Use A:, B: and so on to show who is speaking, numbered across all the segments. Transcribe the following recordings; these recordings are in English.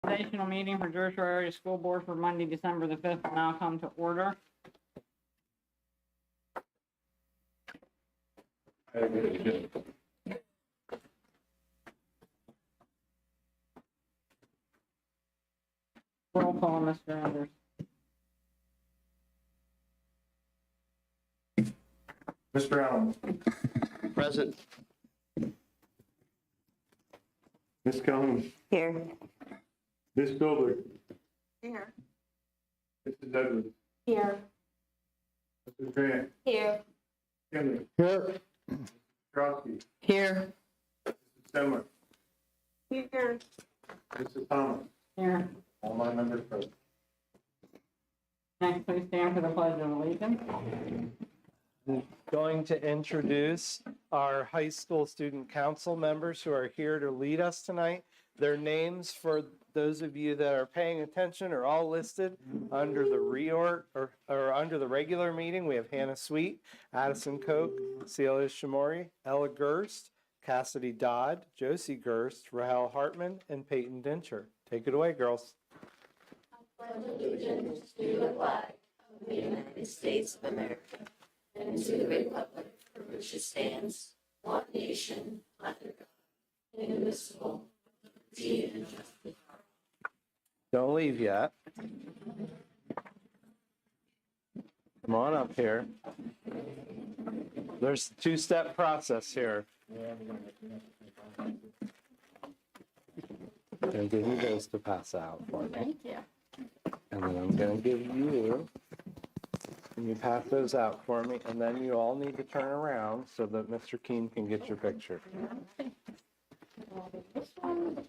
A: Organizational meeting for Jersey Area School Board for Monday, December the 5th will now come to order. Roll call, Mr. Anders.
B: Mr. Allen.
C: Present.
B: Ms. Calhoun.
D: Here.
B: Ms. Goldberg.
D: Here.
B: Mrs. Edwards.
D: Here.
B: Mr. Grant.
D: Here.
B: Kinley.
C: Here.
B: Crosby.
D: Here.
B: Mrs. Stemmer.
D: Here.
B: Mrs. Thomas.
A: Here.
B: All my members present.
A: Next, please stand for the Pledge of Allegiance.
E: Going to introduce our high school student council members who are here to lead us tonight. Their names, for those of you that are paying attention, are all listed under the reorg or under the regular meeting. We have Hannah Sweet, Addison Koch, Celia Shamori, Ella Gerst, Cassidy Dodd, Josie Gerst, Rahel Hartman, and Peyton Dincher. Take it away, girls.
F: I pledge allegiance to the flag of the United States of America and to the republic for which it stands, one nation, under God, indivisible, with liberty and justice.
E: Don't leave yet. Come on up here. There's a two-step process here. I'm going to give you those to pass out for me.
D: Thank you.
E: And then I'm going to give you, and you pass those out for me, and then you all need to turn around so that Mr. Keene can get your picture.
D: This one.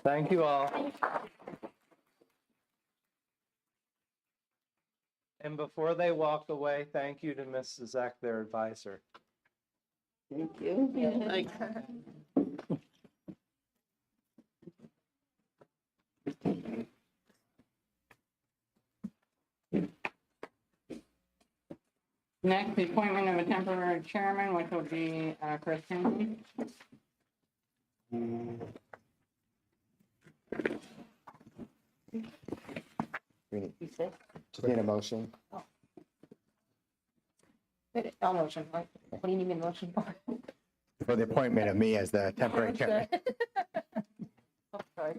E: Thank you all. And before they walk away, thank you to Mrs. Zach, their advisor.
D: Thank you.
A: Next, the appointment of a temporary chairman, which will be Chris Henry.
D: You said?
C: Just need a motion.
D: I'll motion. What do you need me to motion for?
C: For the appointment of me as the temporary chairman.
D: Oh, sorry.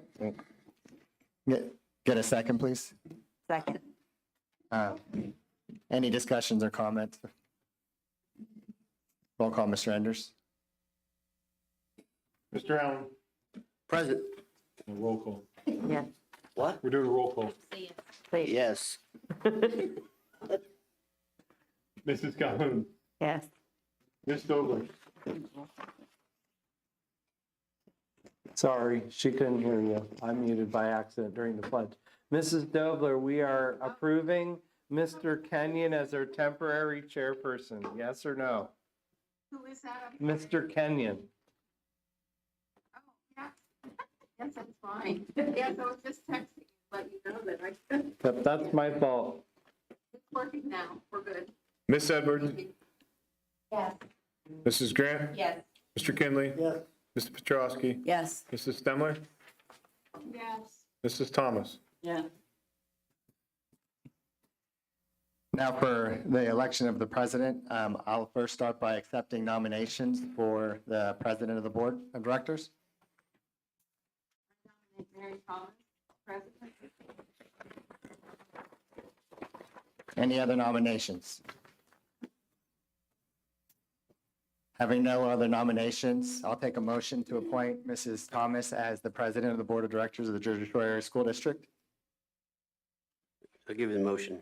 C: Get a second, please.
D: Second.
C: Any discussions or comments? Roll call, Mr. Enders.
B: Mr. Allen.
C: Present.
B: Roll call.
D: Yes.
C: What?
B: We're doing a roll call.
D: Please.
C: Yes.
B: Mrs. Calhoun.
D: Yes.
B: Ms. Goldberg.
E: Sorry, she couldn't hear you. I muted by accident during the pledge. Mrs. Dobler, we are approving Mr. Kenyon as our temporary chairperson. Yes or no?
G: Who is that?
E: Mr. Kenyon.
G: Oh, yeah. Yes, that's fine. Yes, I was just texting, to let you know that
E: That's my fault.
G: it's working now. We're good.
B: Ms. Edwards.
D: Yes.
B: Mrs. Grant.
D: Yes.
B: Mr. Kinley.
C: Yes.
B: Mr. Petrowski.
D: Yes.
B: Mrs. Stemler.
G: Yes.
B: Mrs. Thomas.
A: Yes.
C: Now for the election of the president, I'll first start by accepting nominations for the president of the board of directors.
G: Mary Thomas, President.
C: Any other nominations? Having no other nominations, I'll take a motion to appoint Mrs. Thomas as the president of the board of directors of the Jersey Shore Area School District.
H: I'll give you the motion.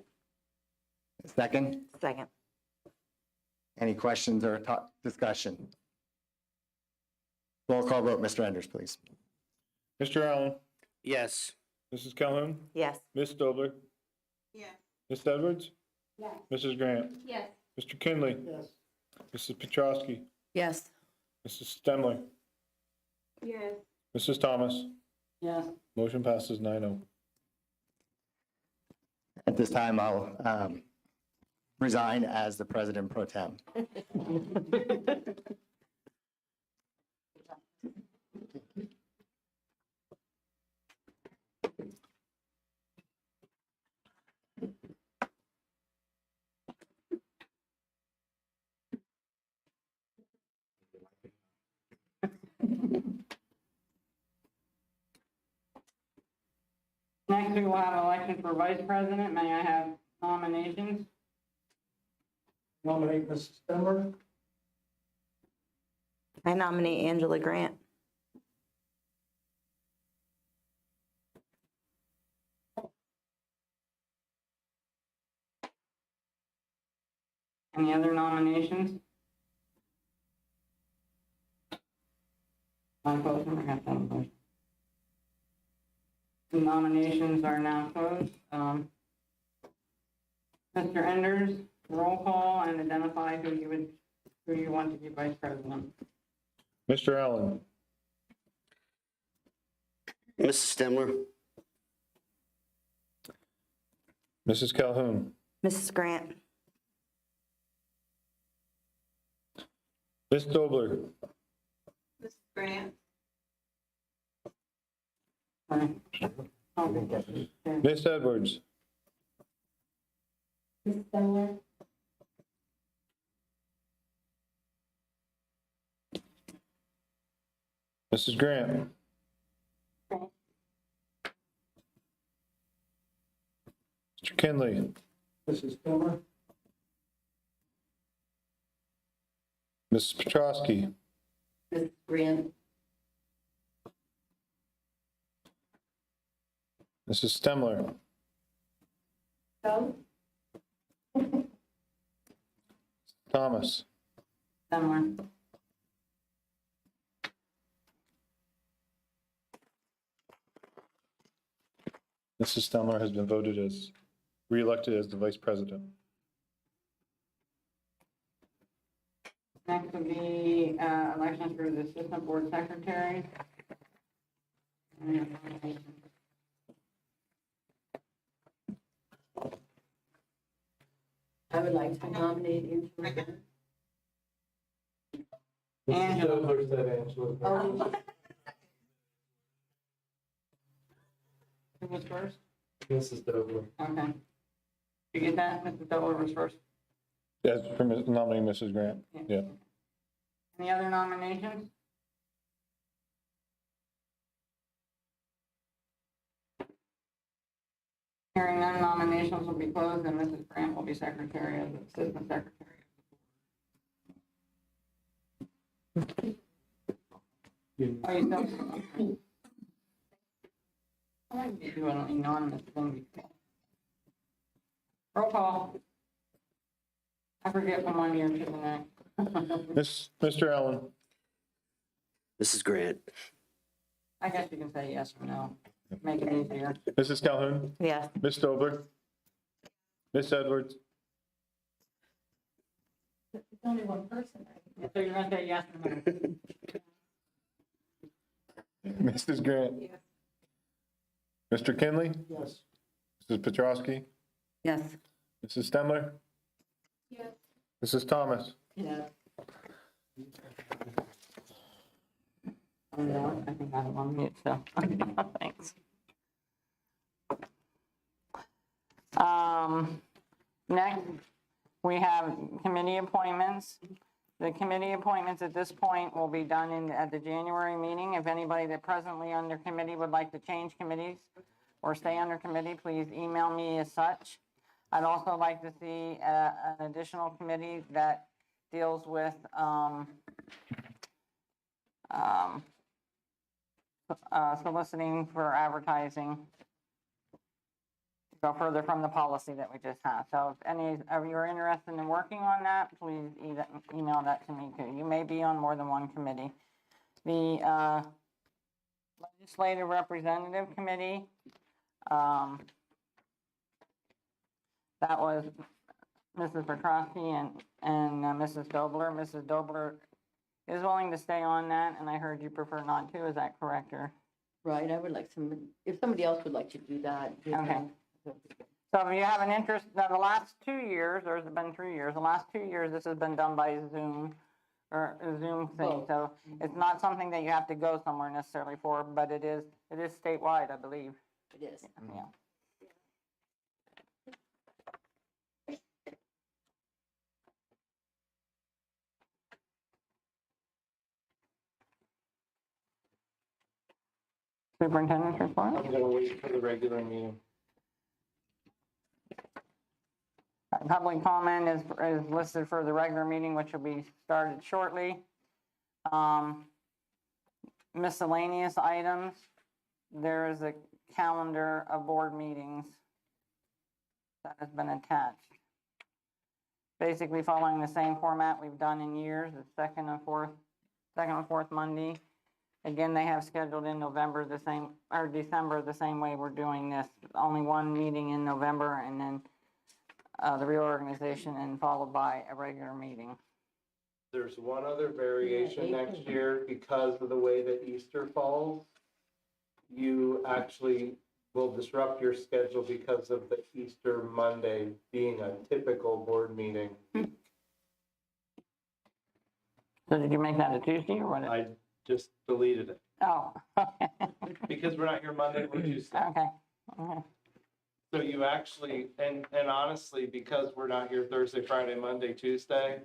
C: Second,
D: Second.
C: any questions or discussion? Roll call vote, Mr. Enders, please.
B: Mr. Allen.
H: Yes.
B: Mrs. Calhoun.
D: Yes.
B: Ms. Dobler.
G: Yes.
B: Ms. Edwards.
G: Yes.
B: Mrs. Grant.
G: Yes.
B: Mr. Kinley.
C: Yes.
B: Mrs. Petrowski,
D: Yes.
B: Mrs. Stemler,
G: Yes.
B: Mrs. Thomas.
A: Yes.
B: Motion passes 9-0.
C: At this time, I'll resign as the president pro tem.
A: Next, we will have election for vice president. May I have nominations?
E: Nominate Mrs. Stemmer.
D: I nominate Angela Grant.
A: Any other nominations? I'm closing, I got that closed. The nominations are now closed. Mr. Enders, roll call and identify who you want to be vice president.
B: Mr. Allen,
H: Mrs. Stemler,
B: Mrs. Calhoun,
D: Mrs. Grant.
B: Ms. Dobler,
G: Mrs. Grant.
A: Sorry. Okay.
B: Ms. Edwards,
G: Mrs. Stemler.
B: Mrs. Grant, Mr. Kinley,
E: Mrs. Stemmer.
B: Mrs. Petrowski,
G: Mrs. Grant.
B: Mrs. Stemler,
G: So.
B: Thomas.
A: Similar.
B: Mrs. Stemler has been voted as, re-elected as the vice president.
A: Next will be elections for the assistant board secretary.
G: I would like to nominate Angela Grant.
A: Angela.
E: Dobler said Angela.
G: Oh,
A: Who was first?
E: Mrs. Dobler.
A: Okay. You get that? Mrs. Dover was first.
B: As for nominating Mrs. Grant, yeah.
A: Any other nominations? Hearing none, nominations will be closed and Mrs. Grant will be secretary as assistant secretary. Oh, you still? I like to do an anonymous thing before. Roll call. I forget from one year to the next.
B: Mr. Allen,
H: Mrs. Grant,
A: I guess you can say yes or no, make it easier.
B: Mrs. Calhoun,
D: Yes.
B: Ms. Dobler, Ms. Edwards,
G: it's only one person.
A: So you're gonna say yes or no?
B: Mrs. Grant,
G: Yes.
B: Mr. Kinley,
E: Yes.
B: Mrs. Petrowski,
D: Yes.
B: Mrs. Stemler,
G: Yes.
B: Mrs. Thomas.
A: Yeah. Oh, no, I think I have one mute, so, thanks. Next, we have committee appointments. The committee appointments at this point will be done at the January meeting. If anybody that presently under committee would like to change committees or stay under committee, please email me as such. I'd also like to see an additional committee that deals with soliciting for advertising. Go further from the policy that we just have. So if any of you are interested in working on that, please email that to me too. You may be on more than one committee. The Legislative Representative Committee, that was Mrs. Petrosky and Mrs. Dobler. Mrs. Dobler is willing to stay on that, and I heard you prefer not to. Is that correct, or?
I: Right, I would like if somebody else would like to do that.
A: Okay. So if you have an interest, now the last 2 years, or has it been 3 years? The last 2 years, this has been done by Zoom or a Zoom thing.
I: Oh.
A: So it's not something that you have to go somewhere necessarily for, but it is statewide, I believe.
I: It is.
A: Yeah. Superintendent's report?
E: I'm gonna wait for the regular meeting.
A: Public comment is listed for the regular meeting, which will be started shortly. Miscellaneous items, there is a calendar of board meetings that has been attached. Basically following the same format we've done in years, the second and fourth Monday. Again, they have scheduled in November the same, or December the same way we're doing this. Only one meeting in November, and then the reorganization, and followed by a regular meeting.
E: There's one other variation next year because of the way that Easter falls. You actually will disrupt your schedule because of the Easter Monday being a typical board meeting.
A: So did you make that a Tuesday or what?
E: I just deleted it
A: Oh, okay,
E: because we're not here Monday or Tuesday.
A: okay. Okay.
E: So you actually, and honestly, because we're not here Thursday, Friday, Monday, Tuesday,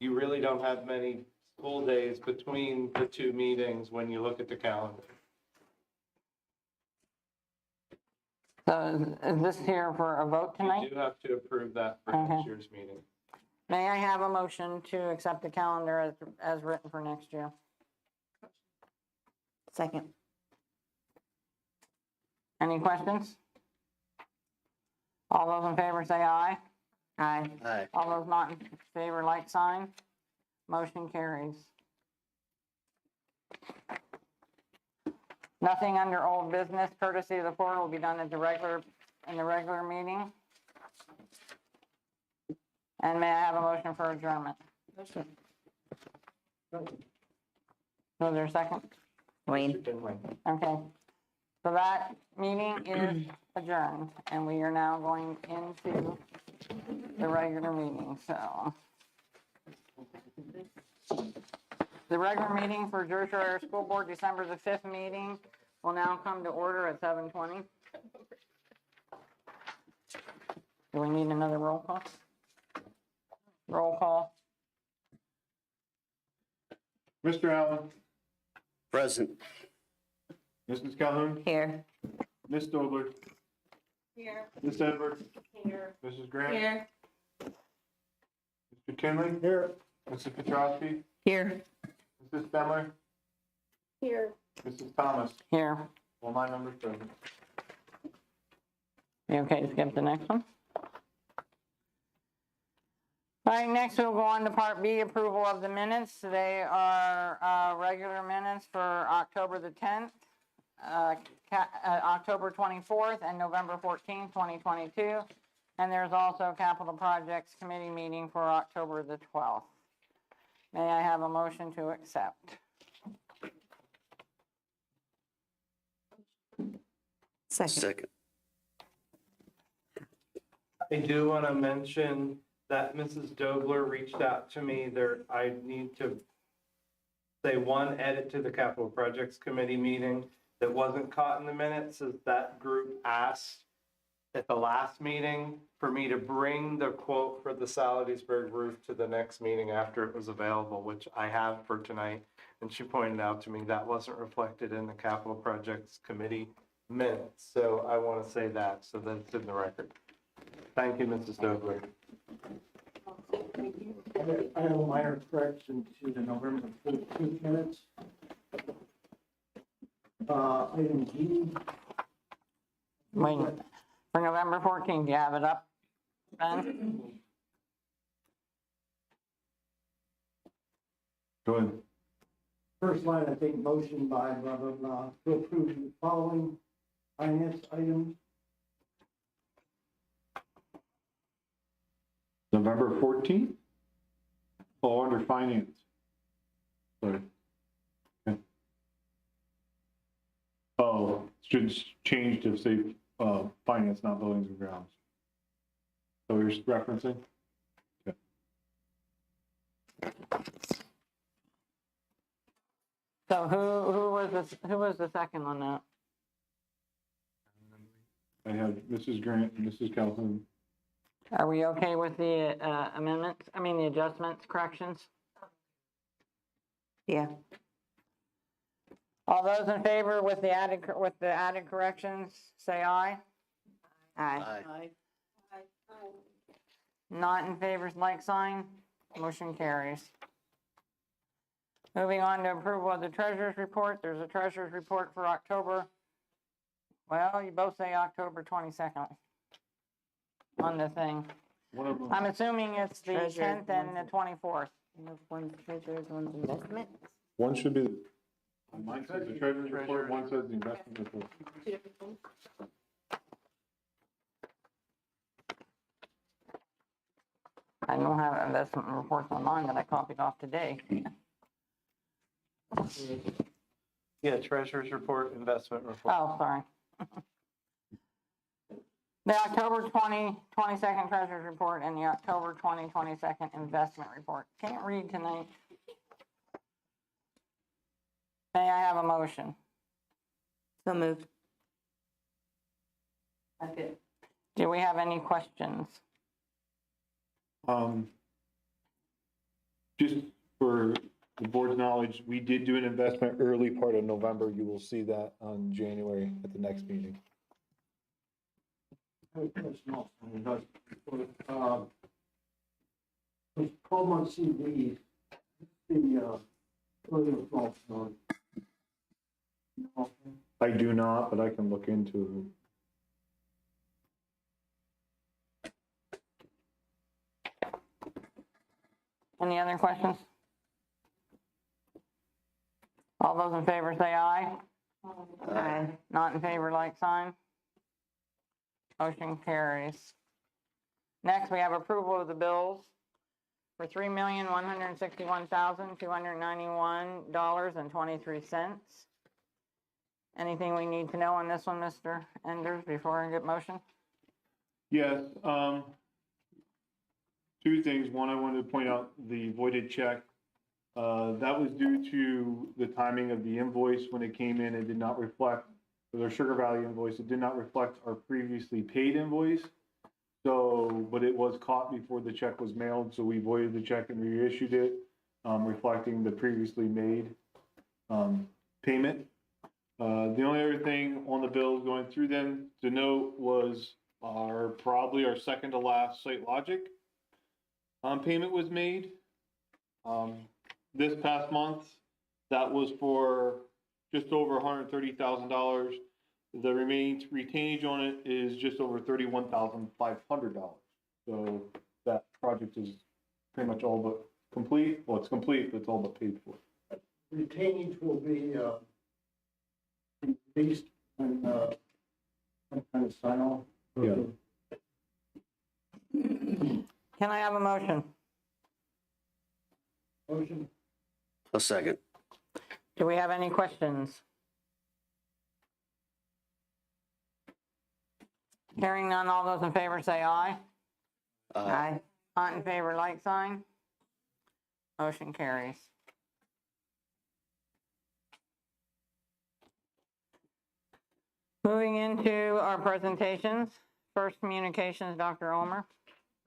E: you really don't have many school days between the two meetings when you look at the calendar.
A: So is this here for a vote tonight?
E: You do have to approve that for
A: Okay.
E: next year's meeting.
A: May I have a motion to accept the calendar as written for next year?
D: Second.
A: Any questions? All those in favor say aye.
D: Aye.
H: Aye.
A: All those not in favor, like sign. Motion carries. Nothing under old business, courtesy of the board, will be done at the regular meeting. And may I have a motion for adjournment? So is there a second?
D: Wayne.
A: Okay. So that meeting is adjourned, and we are now going into the regular meeting, so. The regular meeting for Georgia Area School Board, December the 5th meeting, will now come to order at 7:20. Do we need another roll call? Roll call.
B: Mr. Allen,
H: Present.
B: Mrs. Calhoun,
D: Here.
B: Ms. Dobler,
G: Here.
B: Ms. Edwards,
G: Here.
B: Mrs. Grant,
G: Here.
B: Mr. Kinley. Here. Mrs. Petrosky,
D: Here.
B: Mrs. Stemler,
G: Here.
B: Mrs. Thomas.
A: Here.
B: All 9 members present.
A: You okay to skip the next one? All right, next we'll go on to part B, approval of the minutes. They are regular minutes for October the 10th, October 24th, and November 14th, 2022. And there's also Capital Projects Committee meeting for October the 12th. May I have a motion to accept?
D: Second.
H: Second.
E: I do want to mention that Mrs. Dobler reached out to me there. I need to say one edit to the Capital Projects Committee meeting that wasn't caught in the minutes is that group asked at the last meeting for me to bring the quote for the Saladiesburg roof to the next meeting after it was available, which I have for tonight. And she pointed out to me that wasn't reflected in the Capital Projects Committee minutes. So I want to say that so that it's in the record. Thank you, Mrs. Dobler.
J: I have a minor correction to the November 14th minutes. Item G,
A: Wait, for November 14th, you have it up, Ben?
B: Go ahead.
J: first line, I think motion by blah, blah, blah, to approve the following finance items.
B: November 14th? Oh, under finance. Sorry. Okay. Oh, should change to say, finance, not buildings and grounds. So you're referencing? Okay.
A: So who was the second on that?
B: I have Mrs. Grant and Mrs. Calhoun.
A: Are we okay with the amendments, the adjustments, corrections?
D: Yeah.
A: All those in favor with the added corrections, say aye.
D: Aye.
H: Aye.
A: Not in favor, like sign. Motion carries. Moving on to approval of the treasurer's report. There's a treasurer's report for October. Well, you both say October 22nd on the thing.
B: One of them,
A: I'm assuming it's the
D: Treasurer,
A: 10th and the 24th.
D: One's treasurer's, one's investment.
B: one should be, mine says the treasurer's report, one says the investment report.
G: Two different things.
A: I don't have investment reports on mine that I copied off today.
E: Yeah, treasurer's report, investment report.
A: Oh, sorry. The October 22nd treasurer's report and the October 22nd investment report. Can't read tonight. May I have a motion?
D: So moved.
I: Second.
A: Do we have any questions?
B: Just for the board's knowledge, we did do an investment early part of November. You will see that on January at the next meeting.
J: It's not, those 12-month CDs, the, further thoughts on.
B: I do not, but I can look into
A: Any other questions? All those in favor say aye.
D: Aye.
A: Not in favor, like sign. Motion carries. Next, we have approval of the bills for $3,161,291.23. Anything we need to know on this one, Mr. Enders, before I get motion?
B: Yes, two things. One, I wanted to point out the voided check. That was due to the timing of the invoice when it came in. It did not reflect, for their Sugar Valley invoice, it did not reflect our previously paid invoice. So, but it was caught before the check was mailed, so we voided the check and reissued it, reflecting the previously made payment. The only other thing on the bills going through them to note was probably our second to last Site Logic payment was made this past month. That was for just over $130,000. The remaining retainage on it is just over $31,500. So that project is pretty much all but complete. Well, it's complete, but it's all but paid for.
J: Retainage will be, released and, some kind of sign off.
B: Yeah.
A: Can I have a motion?
J: Motion.
H: A second.
A: Do we have any questions? Hearing none, all those in favor say aye.
D: Aye.
A: Not in favor, like sign. Motion carries. Moving into our presentations. First communications, Dr. Ulmer.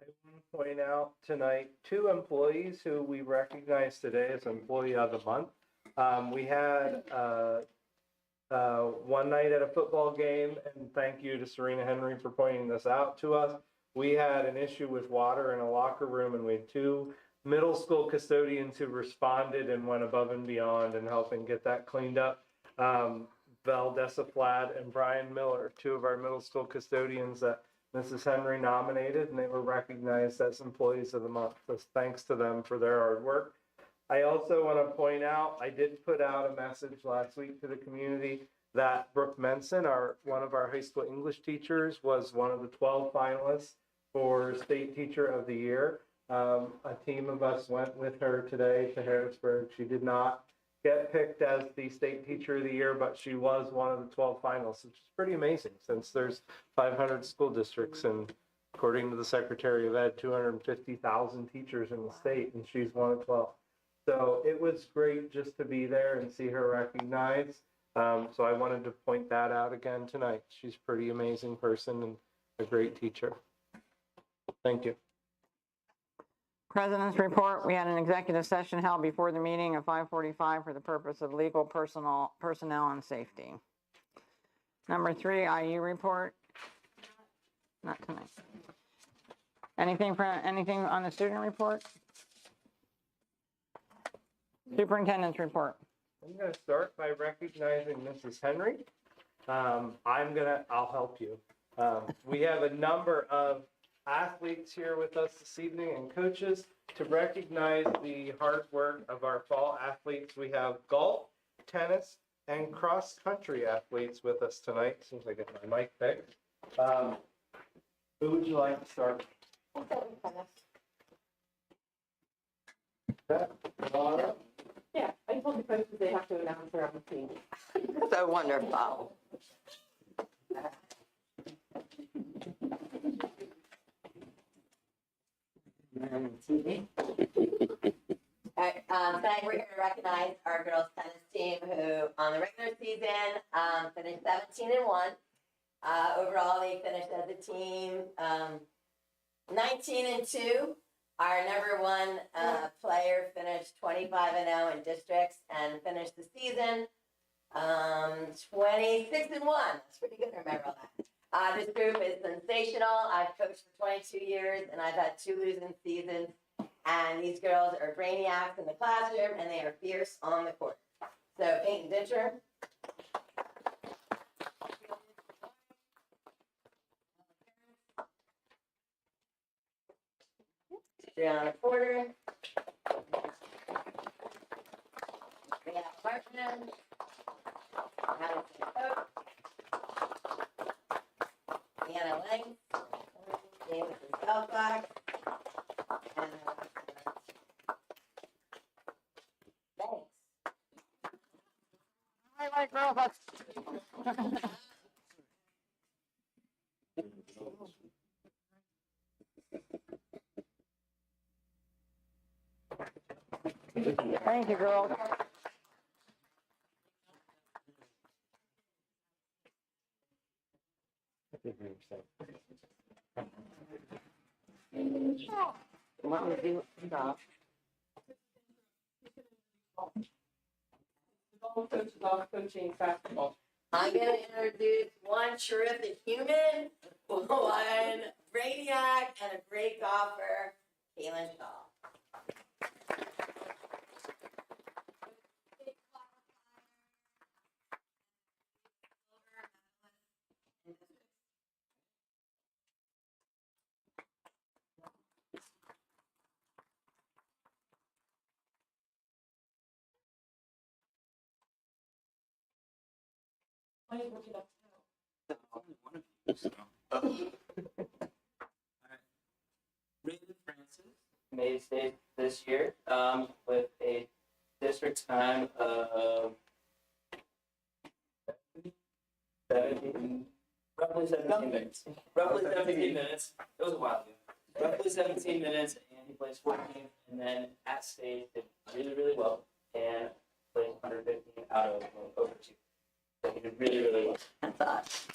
E: I want to point out tonight 2 employees who we recognize today as Employee of the Month. We had one night at a football game, and thank you to Serena Henry for pointing this out to us. We had an issue with water in a locker room, and we had 2 middle school custodians who responded and went above and beyond in helping get that cleaned up. Valdessa Flatt and Brian Miller, 2 of our middle school custodians that Mrs. Henry nominated, and they were recognized as Employees of the Month. So thanks to them for their hard work. I also want to point out, I did put out a message last week to the community that Brooke Menson, one of our high school English teachers, was one of the 12 finalists for State Teacher of the Year. A team of us went with her today to Harrisburg. She did not get picked as the state teacher of the year, but she was one of the 12 finalists, which is pretty amazing since there's 500 school districts and according to the Secretary of Ed, 250,000 teachers in the state, and she's one of 12. So it was great just to be there and see her recognized. So I wanted to point that out again tonight. She's a pretty amazing person and a great teacher. Thank you.
A: President's report, we had an executive session held before the meeting at 5:45 for the purpose of legal, personnel, and safety. Number 3, IU report. Not tonight. Anything on the student report? Superintendent's report.
E: I'm going to start by recognizing Mrs. Henry. I'll help you. We have a number of athletes here with us this evening and coaches to recognize the hard work of our fall athletes. We have golf, tennis, and cross-country athletes with us tonight. As soon as I get my mic fixed. Who would you like to start? Laura?
I: Yeah, I told the coaches they have to announce their own team.
D: So wonderful.
K: Tonight we're here to recognize our girls tennis team who, on the regular season, finished 17-1. Overall, they finished as a team 19-2. Our number one player finished 25-0 in districts and finished the season 26-1. That's pretty good to remember all that. This group is sensational. I've coached for 22 years and I've had 2 losing seasons. And these girls are brainiacs in the classroom and they are fierce on the court. So Peyton Ditcher. Brianna Porter. Brianna Hartman. Madison Cope. Deanna Lang. James Belfox. And thanks.
A: All right, girls, let's. Thank you, girls.
I: Want me to do stop? Golf coach is off coaching basketball.
K: I'm going to introduce one terrific human, one brainiac, and a great golfer, Kaylin Shaw.
L: Raven Francis made state this year with a district time of roughly 17 minutes. Roughly 17 minutes. It was a while ago. Roughly 17 minutes, and he plays 14th, and then at state did really, really well, and played 115 out of over 2. So he did really, really well.
K: That's us.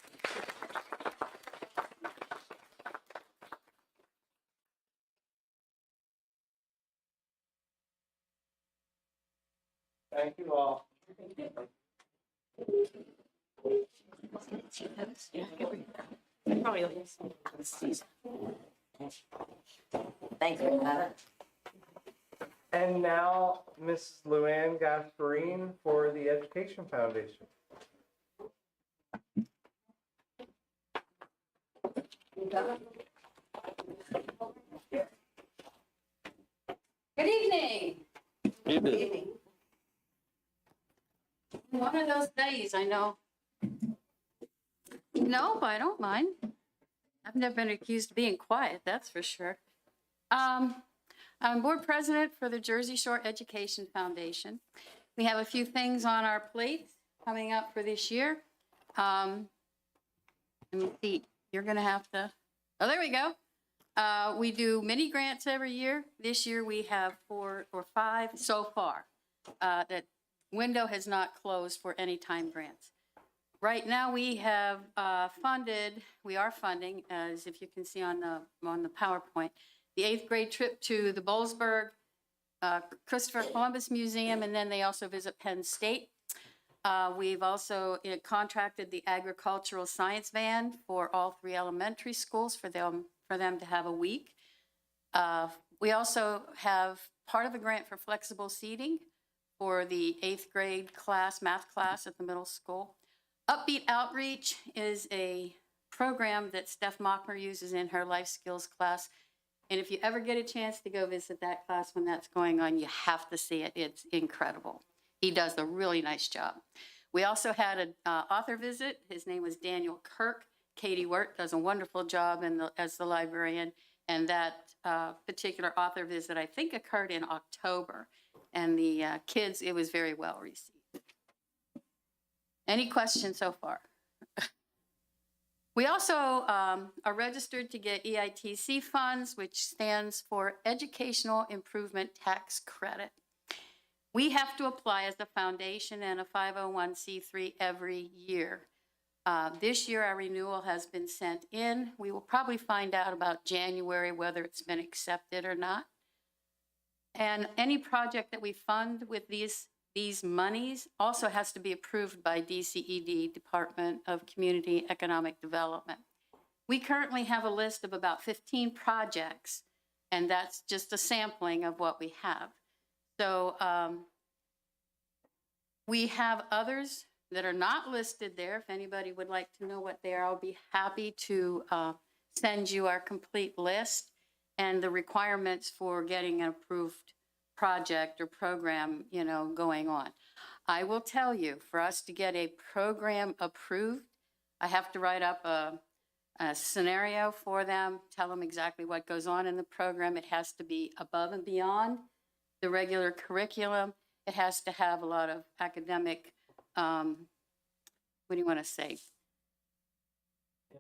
E: Thank you all.
K: Thanks for that.
E: And now, Mrs. Luann Gasparin for the Education Foundation.
G: Good evening.
K: Good evening.
G: One of those days, I know. No, but I don't mind. I've never been accused of being quiet, that's for sure.
M: I'm board president for the Jersey Shore Education Foundation. We have a few things on our plates coming up for this year. Let me see, you're gonna have to, oh, there we go. We do mini grants every year. This year we have 4 or 5 so far. That window has not closed for any time grants. Right now we have we are funding, as if you can see on the PowerPoint, the 8th grade trip to the Boalsburg Christopher Columbus Museum, and then they also visit Penn State. We've also contracted the agricultural science van for all 3 elementary schools for them to have a week. We also have part of a grant for flexible seating for the 8th grade class, math class at the middle school. Upbeat Outreach is a program that Steph Mockmer uses in her life skills class. And if you ever get a chance to go visit that class when that's going on, you have to see it. It's incredible. He does a really nice job. We also had an author visit. His name was Daniel Kirk. Katie Wirt does a wonderful job as the librarian. And that particular author visit, I think, occurred in October. And the kids, it was very well received. Any questions so far? We also are registered to get EITC funds, which stands for Educational Improvement Tax Credit. We have to apply as a foundation and a 501c3 every year. This year, our renewal has been sent in. We will probably find out about January whether it's been accepted or not. And any project that we fund with these monies also has to be approved by DCED, Department of Community Economic Development. We currently have a list of about 15 projects, and that's just a sampling of what we have. So we have others that are not listed there. If anybody would like to know what they are, I'll be happy to send you our complete list and the requirements for getting an approved project or program, going on. I will tell you, for us to get a program approved, I have to write up a scenario for them, tell them exactly what goes on in the program. It has to be above and beyond the regular curriculum. It has to have a lot of academic, what do you want to say?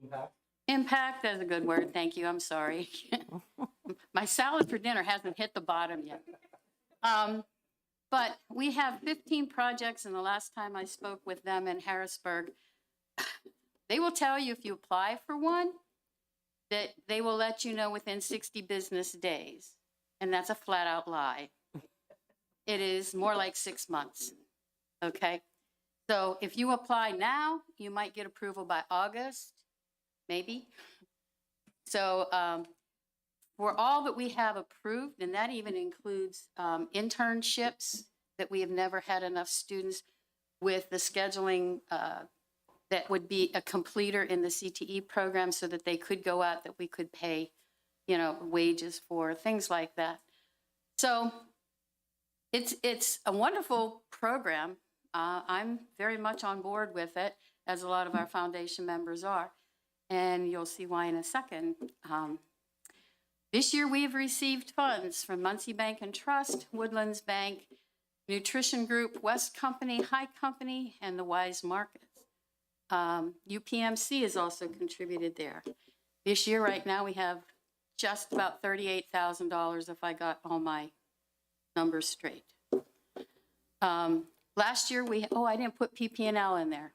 E: Impact.
M: Impact, that's a good word. Thank you. I'm sorry. My salad for dinner hasn't hit the bottom yet. But we have 15 projects, and the last time I spoke with them in Harrisburg, they will tell you if you apply for one, that they will let you know within 60 business days. And that's a flat out lie. It is more like 6 months, okay? So if you apply now, you might get approval by August, maybe. So for all that we have approved, and that even includes internships that we have never had enough students with the scheduling that would be a completer in the CTE program so that they could go out, that we could pay, wages for, things like that. So it's a wonderful program. I'm very much on board with it, as a lot of our foundation members are. And you'll see why in a second. This year, we have received funds from Muncie Bank and Trust, Woodlands Bank, Nutrition Group, West Company, High Company, and the Wise Markets. UPMC has also contributed there. This year, right now, we have just about $38,000 if I got all my numbers straight. Last year, I didn't put PP&L in there.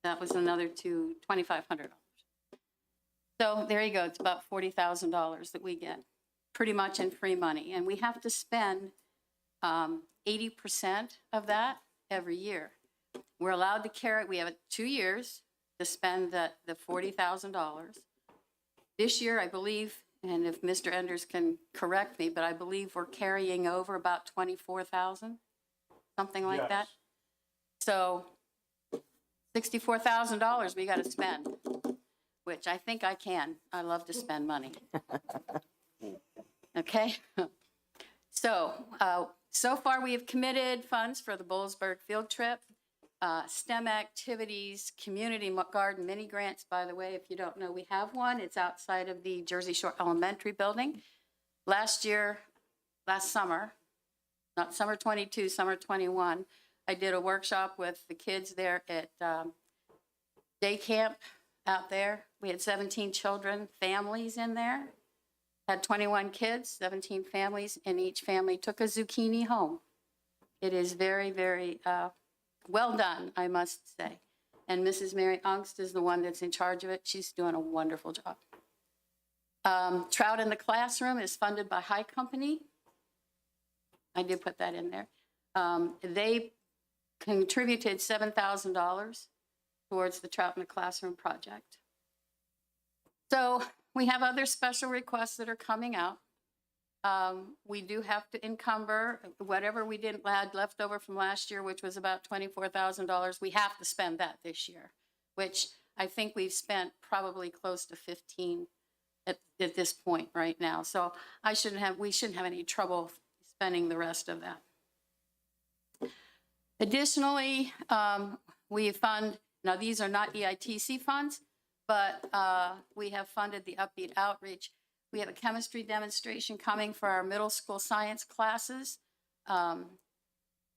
M: That was another $2,500. So there you go. It's about $40,000 that we get, pretty much in free money. And we have to spend 80% of that every year. We're allowed to carry, we have 2 years to spend the $40,000. This year, I believe, and if Mr. Enders can correct me, but I believe we're carrying over about 24,000, something like that. So $64,000 we got to spend, which I think I can. I love to spend money. Okay. So, so far we have committed funds for the Boalsburg field trip, STEM activities, community garden mini grants. By the way, if you don't know, we have one. It's outside of the Jersey Shore Elementary building. Last year, last summer, not summer 22, summer 21, I did a workshop with the kids there at day camp out there. We had 17 children, families in there. Had 21 kids, 17 families, and each family took a zucchini home. It is very, very well done, I must say. And Mrs. Mary Ungst is the one that's in charge of it. She's doing a wonderful job. Trout in the Classroom is funded by High Company. I did put that in there. They contributed $7,000 towards the Trout in the Classroom project. So we have other special requests that are coming out. We do have to encumber whatever we didn't had left over from last year, which was about $24,000. We have to spend that this year, which I think we've spent probably close to 15 at this point right now. So we shouldn't have any trouble spending the rest of that. Additionally, we fund, now these are not EITC funds, but we have funded the Upbeat Outreach. We have a chemistry demonstration coming for our middle school science classes.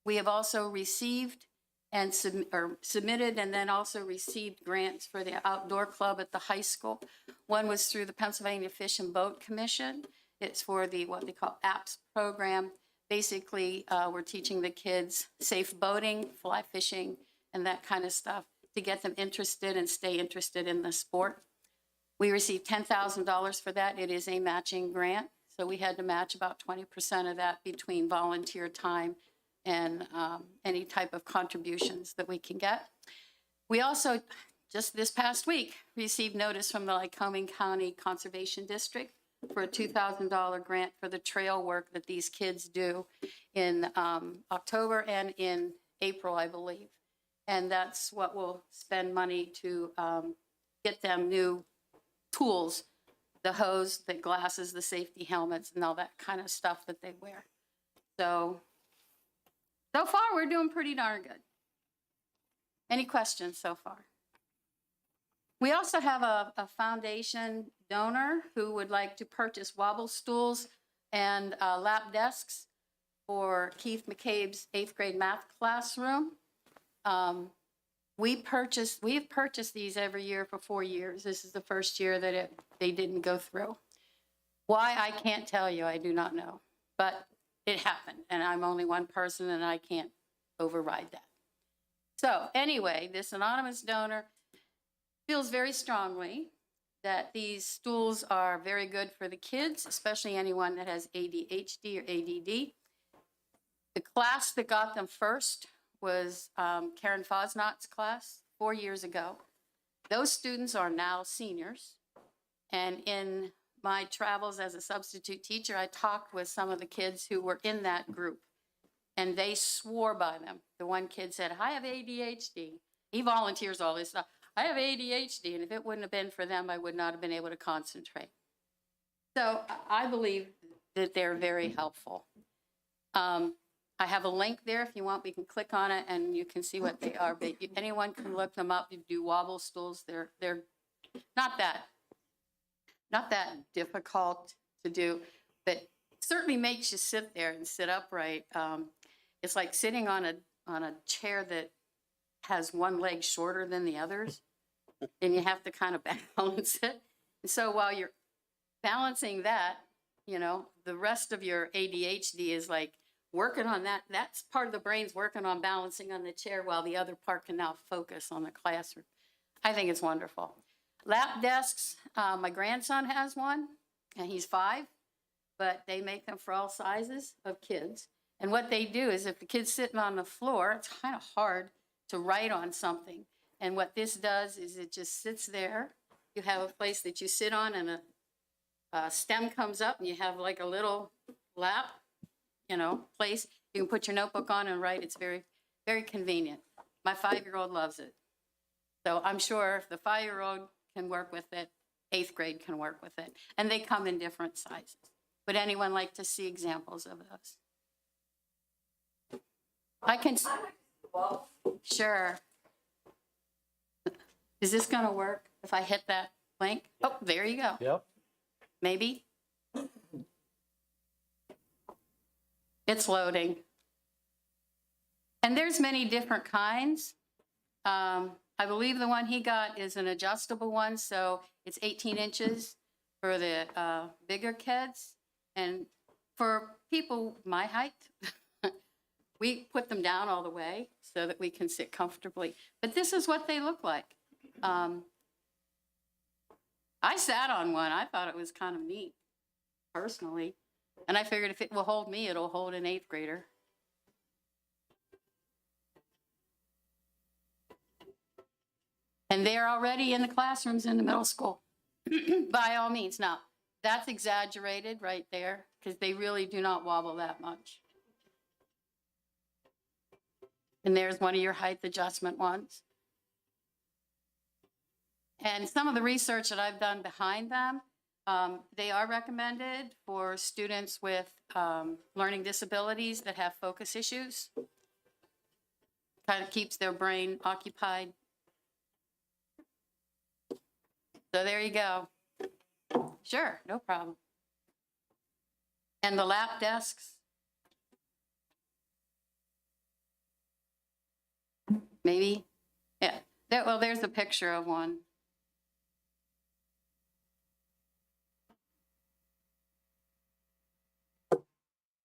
M: We have also received and submitted and then also received grants for the outdoor club at the high school. One was through the Pennsylvania Fish and Boat Commission. It's for the what they call APS program. Basically, we're teaching the kids safe boating, fly fishing, and that kind of stuff to get them interested and stay interested in the sport. We received $10,000 for that. It is a matching grant, so we had to match about 20% of that between volunteer time and any type of contributions that we can get. We also, just this past week, received notice from the Lycoming County Conservation District for a $2,000 grant for the trail work that these kids do in October and in April, I believe. And that's what we'll spend money to get them new tools, the hose, the glasses, the safety helmets, and all that kind of stuff that they wear. So far, we're doing pretty darn good. Any questions so far? We also have a foundation donor who would like to purchase wobble stools and lap desks for Keith McCabe's 8th grade math classroom. We have purchased these every year for 4 years. This is the first year that they didn't go through. Why, I can't tell you, I do not know. But it happened, and I'm only one person, and I can't override that. So anyway, this anonymous donor feels very strongly that these stools are very good for the kids, especially anyone that has ADHD or ADD. The class that got them first was Karen Fosnot's class 4 years ago. Those students are now seniors. And in my travels as a substitute teacher, I talked with some of the kids who were in that group, and they swore by them. The one kid said, I have ADHD. He volunteers all this stuff. I have ADHD, and if it wouldn't have been for them, I would not have been able to concentrate. So I believe that they're very helpful. I have a link there. If you want, we can click on it and you can see what they are. But anyone can look them up. You do wobble stools. They're not that difficult to do, but it certainly makes you sit there and sit upright. It's like sitting on a chair that has one leg shorter than the others, and you have to kind of balance it. And so while you're balancing that, the rest of your ADHD is like working on that. That's part of the brain's working on balancing on the chair while the other part can now focus on the classroom. I think it's wonderful. Lap desks, my grandson has one, and he's 5, but they make them for all sizes of kids. And what they do is if the kid's sitting on the floor, it's kind of hard to write on something. And what this does is it just sits there. You have a place that you sit on, and a stem comes up, and you have like a little lap, place. You can put your notebook on and write. It's very, very convenient. My 5-year-old loves it. So I'm sure if the 5-year-old can work with it, 8th grade can work with it. And they come in different sizes. Would anyone like to see examples of those? I can. Sure. Is this going to work if I hit that link? Oh, there you go.
E: Yep.
M: Maybe. It's loading. And there's many different kinds. I believe the one he got is an adjustable one, so it's 18 inches for the bigger kids. And for people my height, we put them down all the way so that we can sit comfortably. But this is what they look like. I sat on one. I thought it was kind of neat, personally. And I figured if it will hold me, it'll hold an 8th grader. And they're already in the classrooms in the middle school, by all means. Now, that's exaggerated right there, because they really do not wobble that much. And there's one of your height adjustment ones. And some of the research that I've done behind them, they are recommended for students with learning disabilities that have focus issues. Kind of keeps their brain occupied. So there you go. Sure, no problem. And the lap desks. Maybe, yeah. Well, there's a picture of one.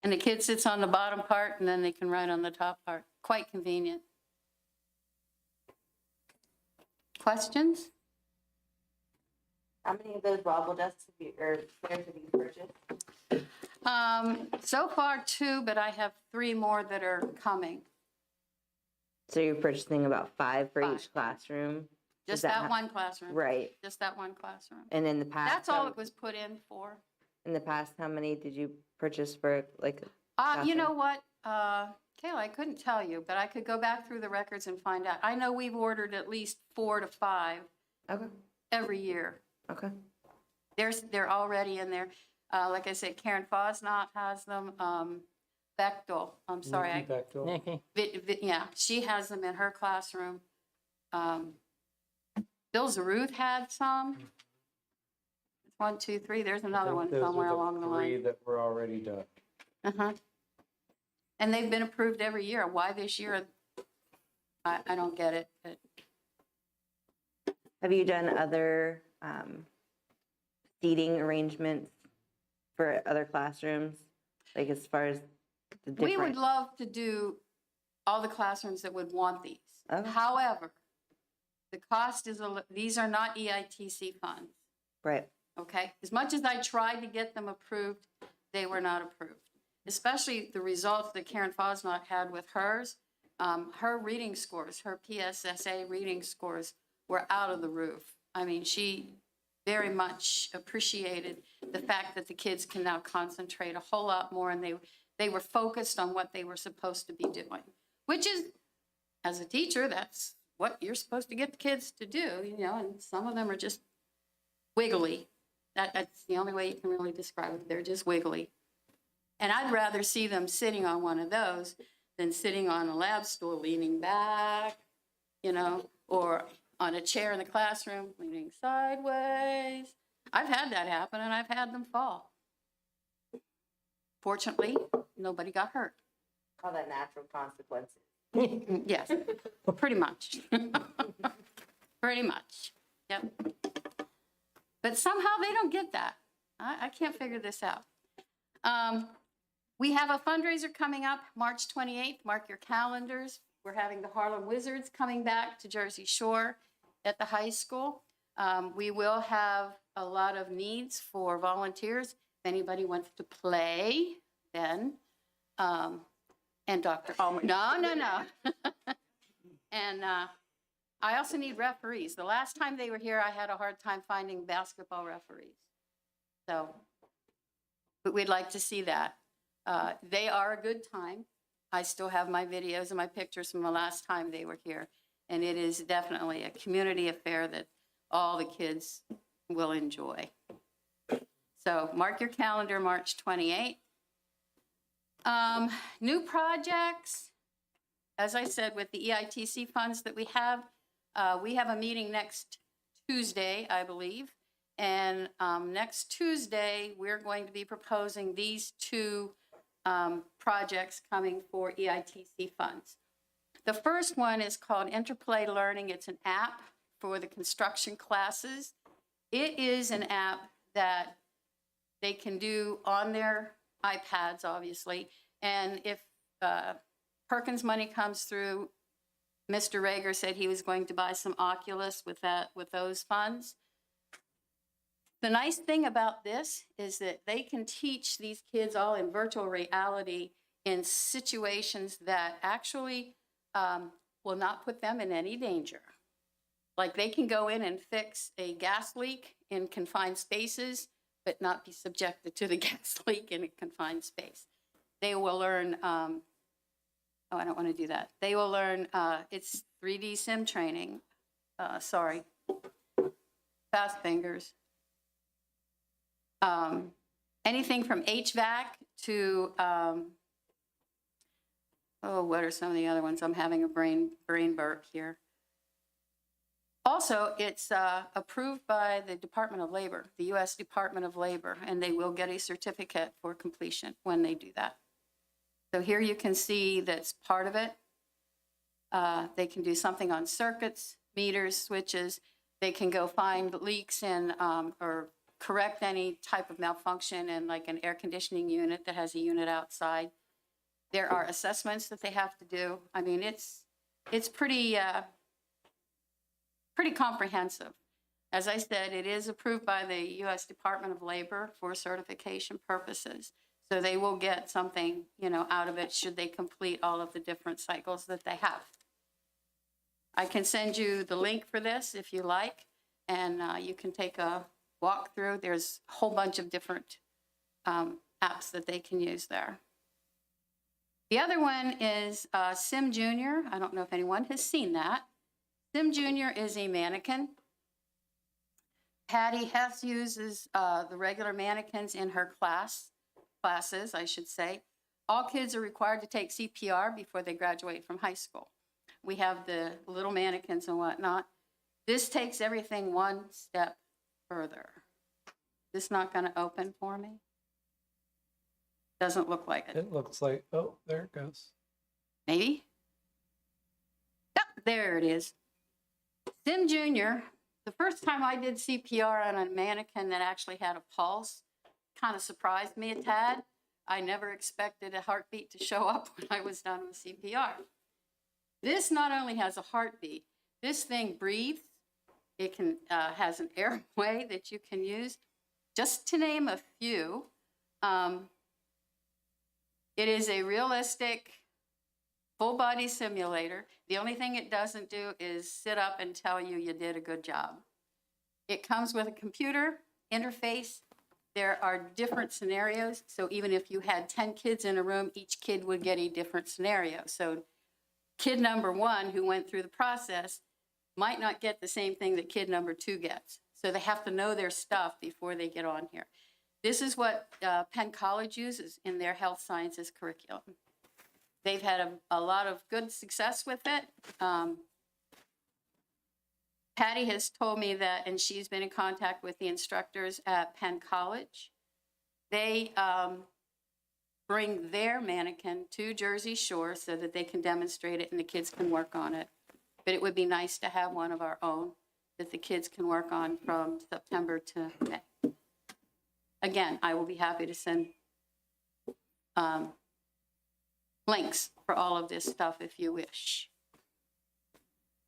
M: And the kid sits on the bottom part and then they can write on the top part. Quite convenient. Questions?
K: How many of those wobble desks have you, or chairs have you purchased?
M: So far 2, but I have 3 more that are coming.
K: So you're purchasing about 5 for
M: 5.
K: each classroom?
M: Just that one classroom.
K: Right.
M: Just that one classroom.
K: And in the past?
M: That's all it was put in for.
K: In the past, how many did you purchase for, like?
M: You know what, Kayla, I couldn't tell you, but I could go back through the records and find out. I know we've ordered at least 4 to 5
K: Okay.
M: every year.
K: Okay.
M: They're already in there. Like I said, Karen Fosnot has them. Bechtel, I'm sorry,
A: Nikki,
M: yeah, she has them in her classroom. Bill Zaruth had some. 1, 2, 3. There's another one somewhere along the line.
E: 3 that were already done.
M: Uh-huh. And they've been approved every year. Why this year? I don't get it. But
K: Have you done other seating arrangements for other classrooms? Like as far as the different?
M: we would love to do all the classrooms that would want these.
K: Okay.
M: However, the cost is, these are not EITC funds,
K: Right.
M: okay? As much as I tried to get them approved, they were not approved. Especially the results that Karen Fosnot had with hers. Her reading scores, her PSSA reading scores were out of the roof. I mean, she very much appreciated the fact that the kids can now concentrate a whole lot more, and they were focused on what they were supposed to be doing, which is, as a teacher, that's what you're supposed to get the kids to do, you know, and some of them are just wiggly. That's the only way you can really describe it. They're just wiggly. And I'd rather see them sitting on one of those than sitting on a lab stool leaning back, you know, or on a chair in the classroom leaning sideways. I've had that happen, and I've had them fall. Fortunately, nobody got hurt.
K: Call that natural consequences.
M: Yes, pretty much. Pretty much, yep. But somehow they don't get that. I can't figure this out. We have a fundraiser coming up March 28th. Mark your calendars. We're having the Harlem Wizards coming back to Jersey Shore at the high school. We will have a lot of needs for volunteers. If anybody wants to play, then, and Dr. Almer, no. And I also need referees. The last time they were here, I had a hard time finding basketball referees. So, but we'd like to see that. They are a good time. I still have my videos and my pictures from the last time they were here. And it is definitely a community affair that all the kids will enjoy. So mark your calendar, March 28th. New projects, as I said, with the EITC funds that we have a meeting next Tuesday, I believe. And next Tuesday, we're going to be proposing these 2 projects coming for EITC funds. The first one is called Interplay Learning. It's an app for the construction classes. It is an app that they can do on their iPads, obviously. And if Perkins money comes through, Mr. Rager said he was going to buy some Oculus with those funds. The nice thing about this is that they can teach these kids all in virtual reality in situations that actually will not put them in any danger. Like they can go in and fix a gas leak in confined spaces, but not be subjected to the gas leak in a confined space. They will learn, oh, I don't want to do that. They will learn, it's 3D sim training. Sorry, fast fingers. Anything from HVAC to, oh, what are some of the other ones? I'm having a brain burp here. Also, it's approved by the Department of Labor, the U.S. Department of Labor, and they will get a certificate for completion when they do that. So here you can see that's part of it. They can do something on circuits, meters, switches. They can go find leaks in or correct any type of malfunction in like an air conditioning unit that has a unit outside. There are assessments that they have to do. I mean, it's pretty comprehensive. As I said, it is approved by the U.S. Department of Labor for certification purposes. So they will get something, you know, out of it should they complete all of the different cycles that they have. I can send you the link for this if you like, and you can take a walk through. There's a whole bunch of different apps that they can use there. The other one is Sim Junior. I don't know if anyone has seen that. Sim Junior is a mannequin. Patty Hess uses the regular mannequins in her classes, I should say. All kids are required to take CPR before they graduate from high school. We have the little mannequins and whatnot. This takes everything one step further. This not going to open for me? Doesn't look like it.
E: It looks like, oh, there it goes.
M: Maybe? Yep, there it is. Sim Junior, the first time I did CPR on a mannequin that actually had a pulse, kind of surprised me a tad. I never expected a heartbeat to show up when I was done with CPR. This not only has a heartbeat, this thing breathes. It can has an airway that you can use. Just to name a few, it is a realistic full body simulator. The only thing it doesn't do is sit up and tell you you did a good job. It comes with a computer interface. There are different scenarios. So even if you had 10 kids in a room, each kid would get a different scenario. So kid number 1 who went through the process might not get the same thing that kid number 2 gets. So they have to know their stuff before they get on here. This is what Penn College uses in their health sciences curriculum. They've had a lot of good success with it. Patty has told me that, and she's been in contact with the instructors at Penn College. They bring their mannequin to Jersey Shore so that they can demonstrate it and the kids can work on it. But it would be nice to have one of our own that the kids can work on from September to May. Again, I will be happy to send links for all of this stuff if you wish,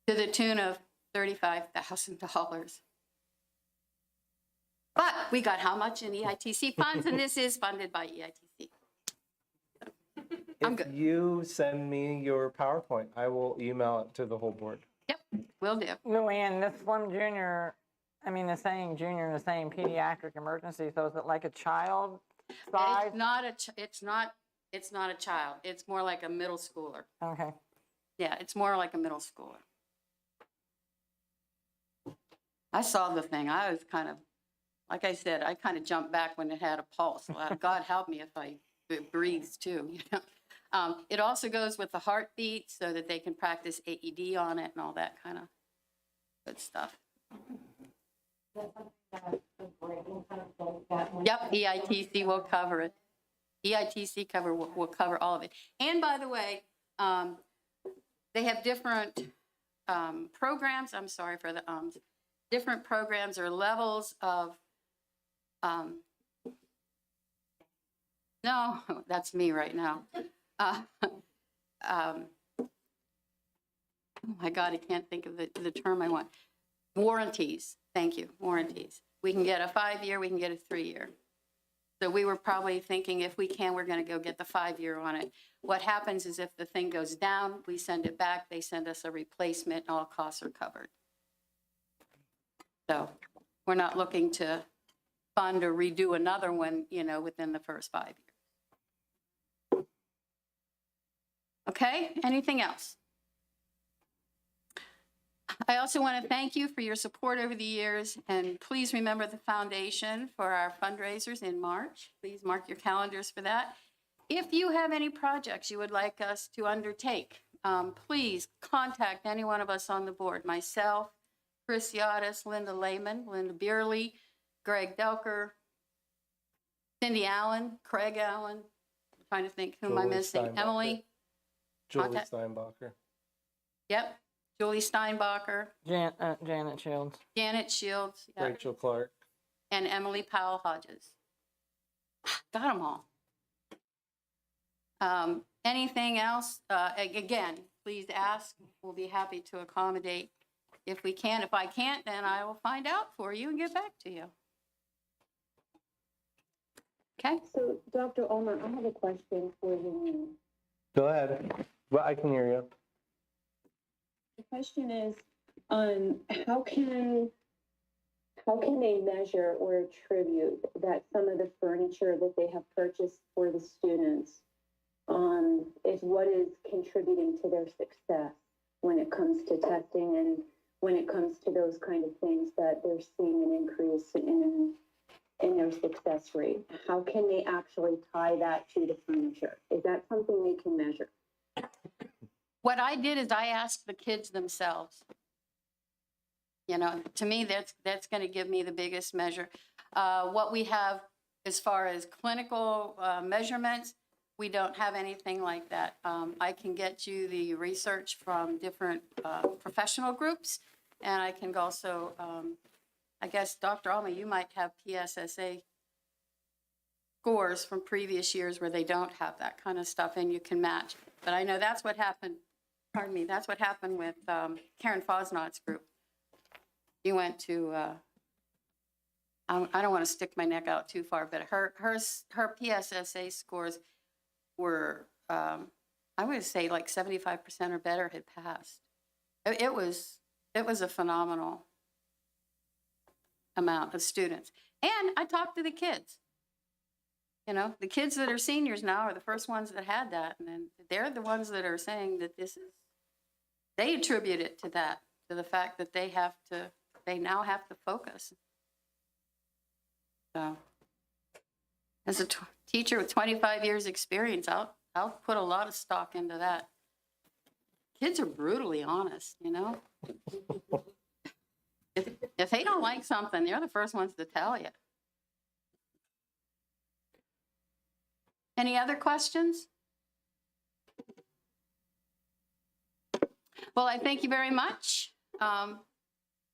M: to the tune of $35,000. But we got how much in EITC funds, and this is funded by EITC. I'm good.
E: If you send me your PowerPoint, I will email it to the whole board.
M: Yep, will do.
A: Luann, this Slim Junior, I mean, the saying junior and the saying pediatric emergency, so is it like a child size?
M: It's not a child. It's more like a middle schooler.
A: Okay.
M: Yeah, it's more like a middle schooler. I saw the thing. I was kind of, like I said, I kind of jumped back when it had a pulse. God help me if it breathes too. You know? It also goes with the heartbeat so that they can practice AED on it and all that kind of good stuff. Yep, EITC will cover it. EITC cover will cover all of it. And by the way, they have different programs, I'm sorry for the different programs or levels of, no, that's me right now. Oh my God, I can't think of the term I want. Warranties, thank you, warranties. We can get a 5-year, we can get a 3-year. So we were probably thinking if we can, we're gonna go get the 5-year on it. What happens is if the thing goes down, we send it back, they send us a replacement, and all costs are covered. So we're not looking to fund or redo another one, you know, within the first 5 years. Okay, anything else? I also want to thank you for your support over the years, and please remember the foundation for our fundraisers in March. Please mark your calendars for that. If you have any projects you would like us to undertake, please contact any one of us on the board, myself, Chris Yadis, Linda Lehman, Linda Beerley, Greg Delker, Cindy Allen, Craig Allen, I'm trying to think who am I
E: Julie
M: missing,
E: Steinbacher.
M: Emily?
E: Julie
M: Contact-
E: Steinbacher.
M: Yep, Julie Steinbacher,
A: Janet Shields.
M: Janet Shields, yeah,
E: Rachel Clark.
M: and Emily Powell Hodges. Got them all. Anything else? Again, please ask. We'll be happy to accommodate if we can. If I can't, then I will find out for you and get back to you. Okay?
N: So, Dr. Ulmer, I have a question for you.
E: Go ahead. Well, I can hear you.
N: The question is, how can they measure or attribute that some of the furniture that they have purchased for the students is what is contributing to their success when it comes to testing and when it comes to those kind of things that they're seeing an increase in their success rate? How can they actually tie that to the furniture? Is that something they can measure?
M: What I did is I asked the kids themselves. You know, to me, that's going to give me the biggest measure. What we have as far as clinical measurements, we don't have anything like that. I can get you the research from different professional groups, and I can also, I guess, Dr. Alma, you might have PSSA scores from previous years where they don't have that kind of stuff, and you can match. But I know that's what happened, pardon me, that's what happened with Karen Fosnaught's group. You went to, I don't want to stick my neck out too far, but her PSSA scores were, I would say like 75% or better had passed. It was a phenomenal amount of students. And I talked to the kids. You know, the kids that are seniors now are the first ones that had that. And then they're the ones that are saying that they attribute it to that, to the fact that they now have to focus. So, as a teacher with 25 years experience, I'll put a lot of stock into that. Kids are brutally honest, you know? If they don't like something, they're the first ones to tell you. Any other questions? Well, I thank you very much for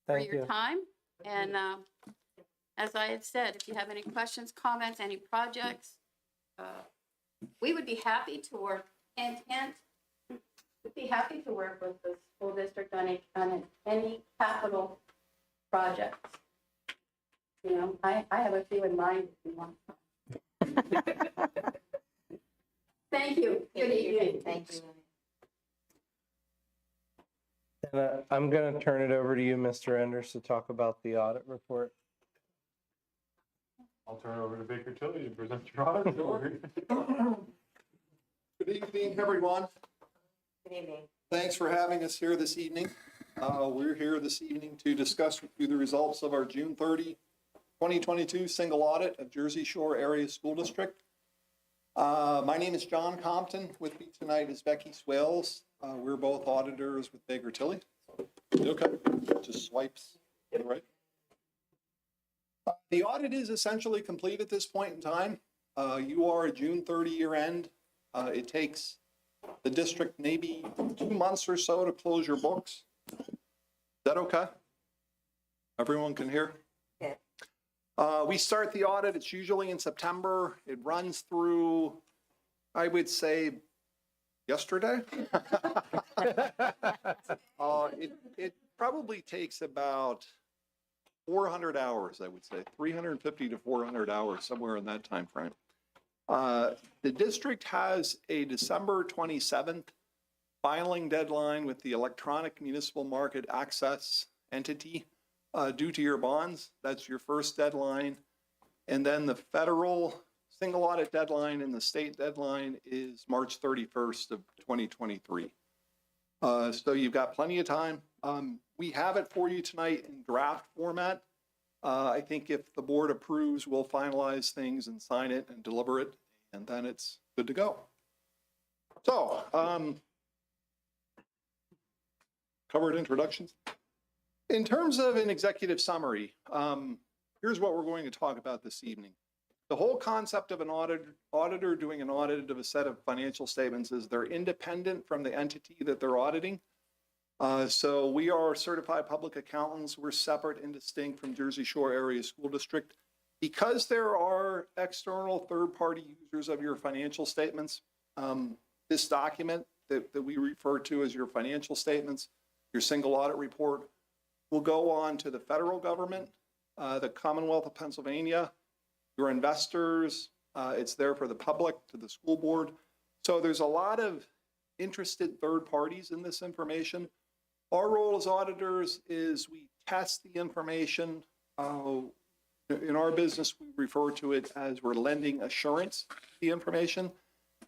E: Thank
M: your
E: you.
M: time. And as I had said, if you have any questions, comments, any projects, we would be happy to work, and would be happy to work with the school district on any capital projects. You know, I have a few in mind if you want. Thank you. Good evening.
K: Thank you.
E: And I'm going to turn it over to you, Mr. Enders, to talk about the audit report.
B: I'll turn it over to Baker Tilly to present your audit report.
O: Good evening, everyone.
K: Good evening.
O: Thanks for having us here this evening. We're here this evening to discuss with you the results of our June 30, 2022 single audit of Jersey Shore Area School District. My name is John Compton. With me tonight is Becky Swales. We're both auditors with Baker Tilly. Okay, just swipes, right? The audit is essentially complete at this point in time. You are a June 30 year end. It takes the district maybe 2 months or so to close your books. Is that okay? Everyone can hear?
K: Yeah.
O: We start the audit, it's usually in September. It runs through, I would say, yesterday. It probably takes about 400 hours, I would say, 350 to 400 hours, somewhere in that time frame. The district has a December 27th filing deadline with the electronic municipal market access entity due to your bonds. That's your first deadline. And then the federal single audit deadline and the state deadline is March 31st of 2023. So you've got plenty of time. We have it for you tonight in draft format. I think if the board approves, we'll finalize things and sign it and deliver it, and then it's good to go. So, covered introductions. In terms of an executive summary, here's what we're going to talk about this evening. The whole concept of an auditor doing an audit of a set of financial statements is they're independent from the entity that they're auditing. So we are certified public accountants. We're separate and distinct from Jersey Shore Area School District. Because there are external third-party users of your financial statements, this document that we refer to as your financial statements, your single audit report, will go on to the federal government, the Commonwealth of Pennsylvania, your investors. It's there for the public, to the school board. So there's a lot of interested third parties in this information. Our role as auditors is we test the information. In our business, we refer to it as we're lending assurance to the information.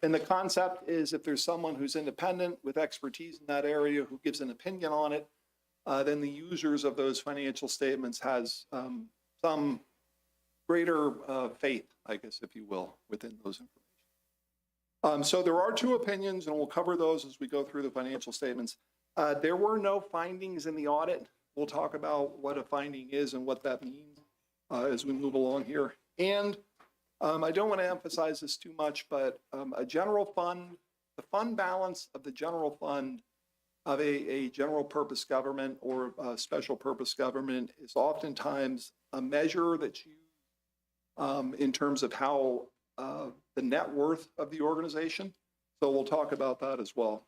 O: And the concept is if there's someone who's independent with expertise in that area who gives an opinion on it, then the users of those financial statements has some greater faith, I guess, if you will, within those information. So there are two opinions, and we'll cover those as we go through the financial statements. There were no findings in the audit. We'll talk about what a finding is and what that means as we move along here. And I don't want to emphasize this too much, but a general fund, the fund balance of the general fund of a general purpose government or a special purpose government is oftentimes a measure that's used in terms of how the net worth of the organization. So we'll talk about that as well.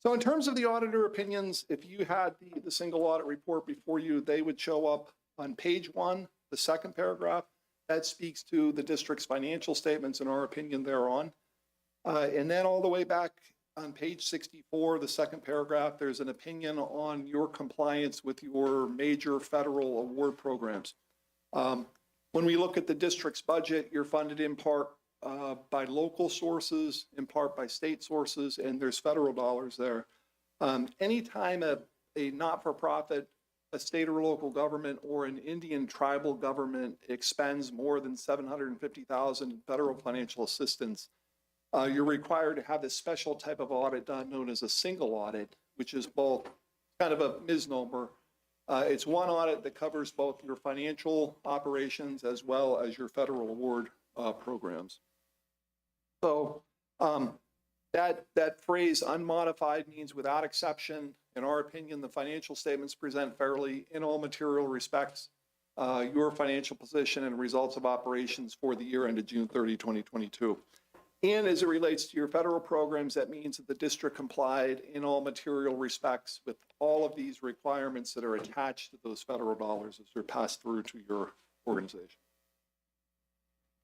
O: So in terms of the auditor opinions, if you had the single audit report before you, they would show up on page 1, the second paragraph. That speaks to the district's financial statements and our opinion thereon. And then all the way back on page 64, the second paragraph, there's an opinion on your compliance with your major federal award programs. When we look at the district's budget, you're funded in part by local sources, in part by state sources, and there's federal dollars there. Anytime a not-for-profit, a state or local government, or an Indian tribal government expends more than $750,000 in federal financial assistance, you're required to have this special type of audit done known as a single audit, which is both kind of a misnomer. It's one audit that covers both your financial operations as well as your federal award programs. So that phrase unmodified means without exception. In our opinion, the financial statements present fairly in all material respects your financial position and results of operations for the year ended June 30, 2022. And as it relates to your federal programs, that means that the district complied in all material respects with all of these requirements that are attached to those federal dollars as they're passed through to your organization.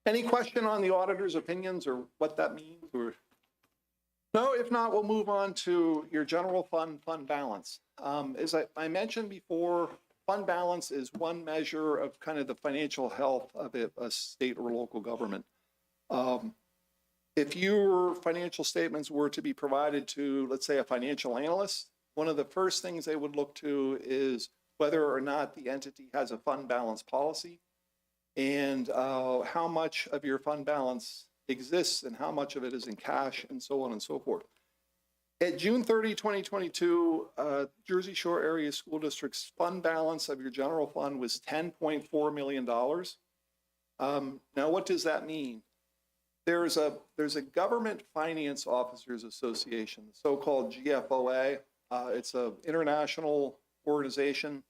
O: Any question on the auditor's opinions or what that means? Or no, if not, we'll move on to your general fund balance. As I mentioned before, fund balance is one measure of kind of the financial health of a state or local government. If your financial statements were to be provided to, let's say, a financial analyst, one of the first things they would look to is whether or not the entity has a fund balance policy and how much of your fund balance exists and how much of it is in cash and so on and so forth. At June 30, 2022, Jersey Shore Area School District's fund balance of your general fund was $10.4 million. Now, what does that mean? There's a Government Finance Officers Association, the so-called GFOA. It's an international organization.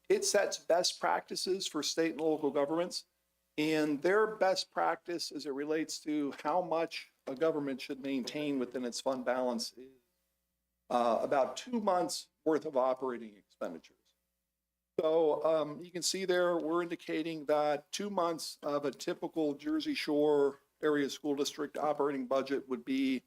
O: It sets best practices for state and local governments, and their best practice as it relates to how much a government should maintain within its fund balance is about 2 months worth of operating expenditures. So you can see there, we're indicating that 2 months of a typical Jersey Shore area school district operating budget would be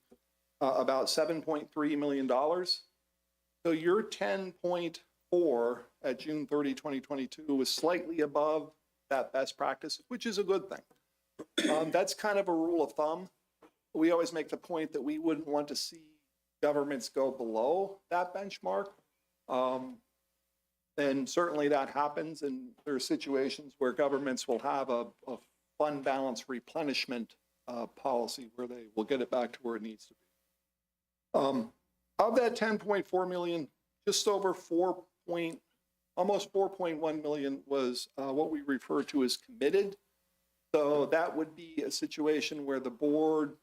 O: about $7.3 million. So your 10.4 at June 30, 2022 was slightly above that best practice, which is a good thing. That's kind of a rule of thumb. We always make the point that we wouldn't want to see governments go below that benchmark. And certainly that happens, and there are situations where governments will have a fund balance replenishment policy where they will get it back to where it needs to be. Of that 10.4 million, just over almost 4.1 million was what we refer to as committed. So that would be a situation where the board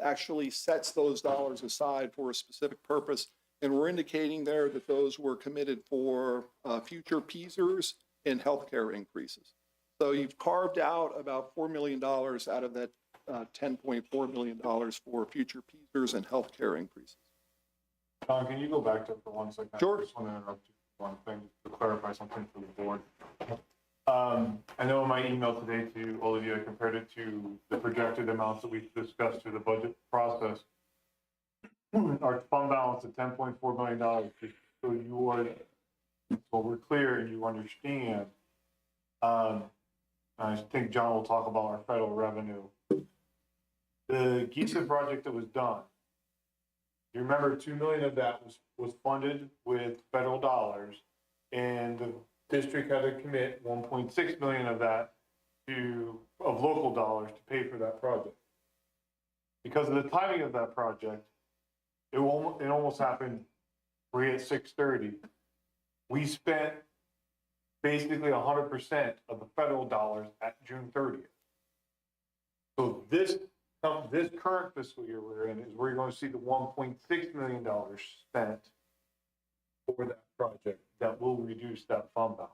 O: actually sets those dollars aside for a specific purpose. And we're indicating there that those were committed for future PSERs and healthcare increases. So you've carved out about $4 million out of that $10.4 million for future PSERs and healthcare increases.
B: Don, can you go back to it for 1 second?
O: Sure.
B: I just want to interrupt you for one thing to clarify something for the board. I know in my email today to all of you, I compared it to the projected amounts that we discussed through the budget process. Our fund balance at $10.4 million, just so you are, so we're clear and you understand. I think John will talk about our federal revenue. The GSASD project that was done, you remember 2 million of that was funded with federal dollars, and the district had to commit 1.6 million of that of local dollars to pay for that project. Because of the timing of that project, it almost happened right at 6:30. We spent basically 100% of the federal dollars at June 30th. So this current fiscal year we're in is where you're going to see the $1.6 million spent for that project that will reduce that fund balance.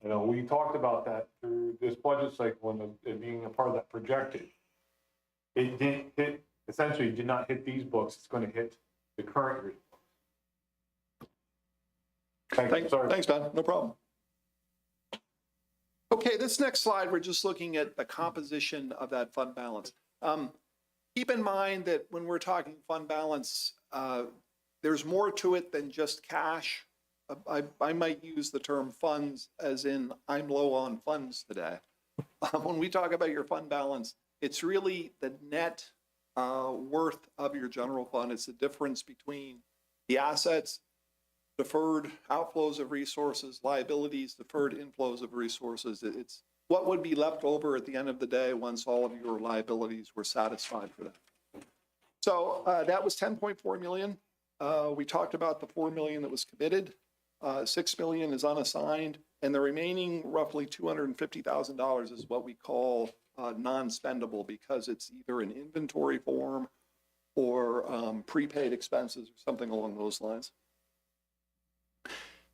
B: You know, we talked about that through this budget cycle and it being a part of that projected. It essentially did not hit these books. It's going to hit the current year.
O: Thanks, Don. No problem. Okay, this next slide, we're just looking at the composition of that fund balance. Keep in mind that when we're talking fund balance, there's more to it than just cash. I might use the term funds as in I'm low on funds today. When we talk about your fund balance, it's really the net worth of your general fund. It's the difference between the assets, deferred outflows of resources, liabilities, deferred inflows of resources. It's what would be left over at the end of the day once all of your liabilities were satisfied for that. So that was 10.4 million. We talked about the 4 million that was committed. 6 million is unassigned, and the remaining roughly $250,000 is what we call non-spendable, because it's either an inventory form or prepaid expenses or something along those lines.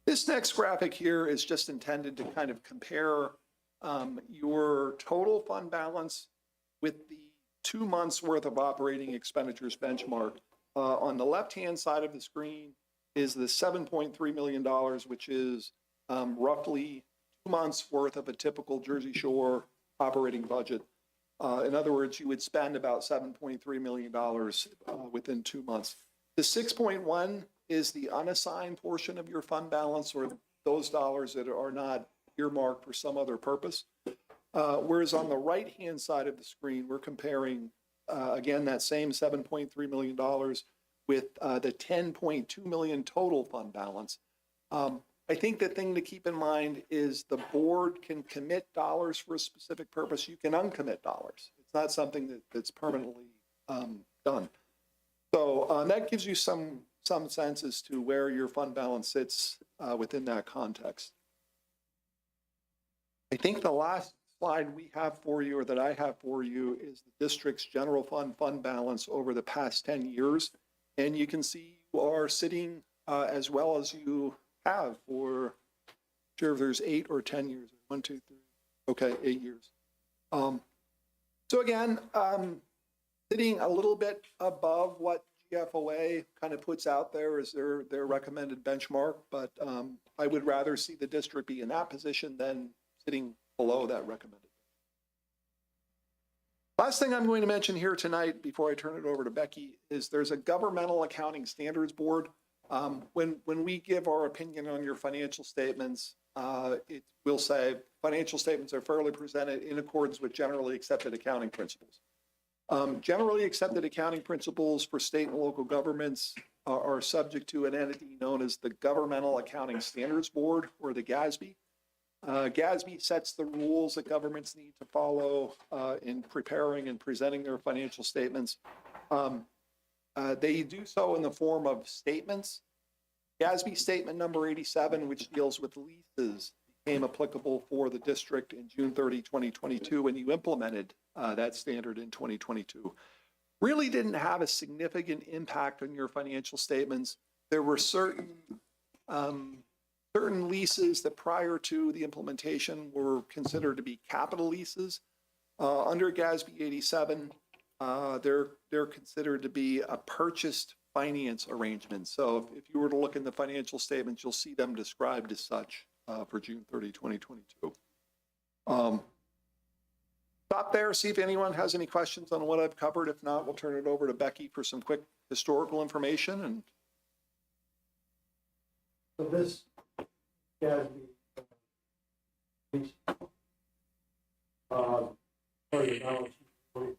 O: This next graphic here is just intended to kind of compare your total fund balance with the 2 months worth of operating expenditures benchmark. On the left-hand side of the screen is the $7.3 million, which is roughly 2 months worth of a typical Jersey Shore operating budget. In other words, you would spend about $7.3 million within 2 months. The 6.1 is the unassigned portion of your fund balance, or those dollars that are not earmarked for some other purpose. Whereas on the right-hand side of the screen, we're comparing, again, that same $7.3 million with the 10.2 million total fund balance. I think the thing to keep in mind is the board can commit dollars for a specific purpose. You can uncommit dollars. It's not something that's permanently done. So that gives you some sense as to where your fund balance sits within that context. I think the last slide we have for you, or that I have for you, is the district's general fund balance over the past 10 years. And you can see you are sitting as well as you have for, sure if there's 8 or 10 years. 1, 2, 3. Okay, 8 years. So again, sitting a little bit above what GFOA kind of puts out there as their recommended benchmark, but I would rather see the district be in that position than sitting below that recommended. Last thing I'm going to mention here tonight before I turn it over to Becky is there's a governmental accounting standards board. When we give our opinion on your financial statements, it will say financial statements are fairly presented in accordance with generally accepted accounting principles. Generally accepted accounting principles for state and local governments are subject to an entity known as the Governmental Accounting Standards Board, or the GASB. GASB sets the rules that governments need to follow in preparing and presenting their financial statements. They do so in the form of statements. GASB statement number 87, which deals with leases, became applicable for the district in June 30, 2022, when you implemented that standard in 2022. Really didn't have a significant impact on your financial statements. There were certain leases that prior to the implementation were considered to be capital leases. Under GASB 87, they're considered to be a purchased finance arrangement. So if you were to look in the financial statements, you'll see them described as such for June 30, 2022. Stop there, see if anyone has any questions on what I've covered. If not, we'll turn it over to Becky for some quick historical information. And
J: So this GASB, part of the balance sheet,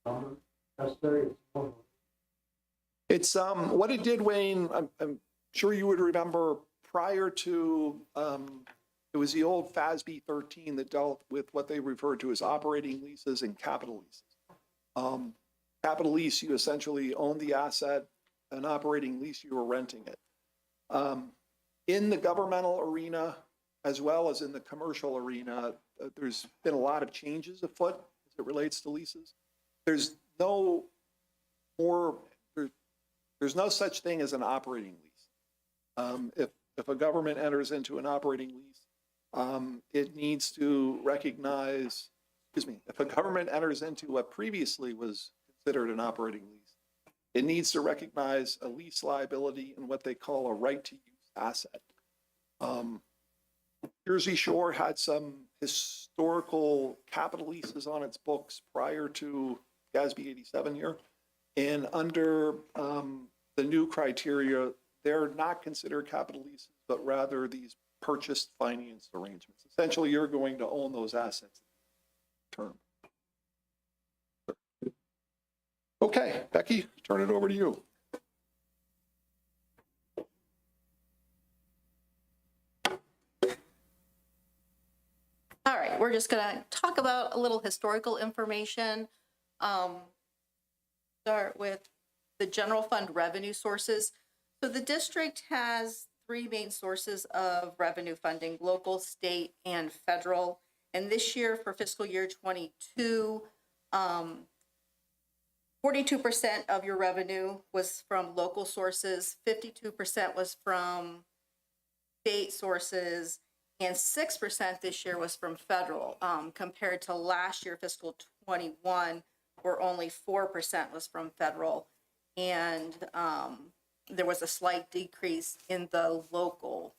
J: number, that's very important.
O: it's what it did, Wayne. I'm sure you would remember prior to it was the old FASB 13 that dealt with what they referred to as operating leases and capital leases. Capital lease, you essentially own the asset. An operating lease, you were renting it. In the governmental arena, as well as in the commercial arena, there's been a lot of changes afoot as it relates to leases. There's no such thing as an operating lease. If a government enters into an operating lease, it needs to recognize, if a government enters into what previously was considered an operating lease, it needs to recognize a lease liability and what they call a right to use asset. Jersey Shore had some historical capital leases on its books prior to GASB 87 here. And under the new criteria, they're not considered capital leases, but rather these purchased finance arrangements. Essentially, you're going to own those assets term. Okay, Becky, turn it over to you.
M: All right, we're just gonna talk about a little historical information. Start with the general fund revenue sources. So the district has 3 main sources of revenue funding: local, state, and federal. And this year, for fiscal year 22, 42% of your revenue was from local sources, 52% was from state sources, and 6% this year was from federal, compared to last year, fiscal 21, where only 4% was from federal. And there was a slight decrease in the local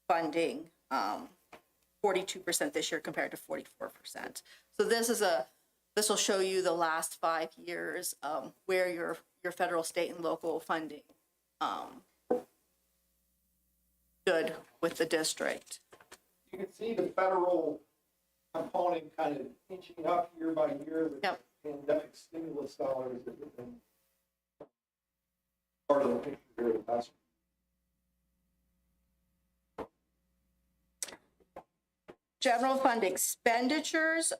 M: funding, 42% this year compared to 44%. So this will show you the last 5 years where your federal, state, and local funding stood with the district.
O: You can see the federal component kind of inching up year by year with pandemic stimulus dollars that have been part of the picture here with us.
M: General fund expenditures,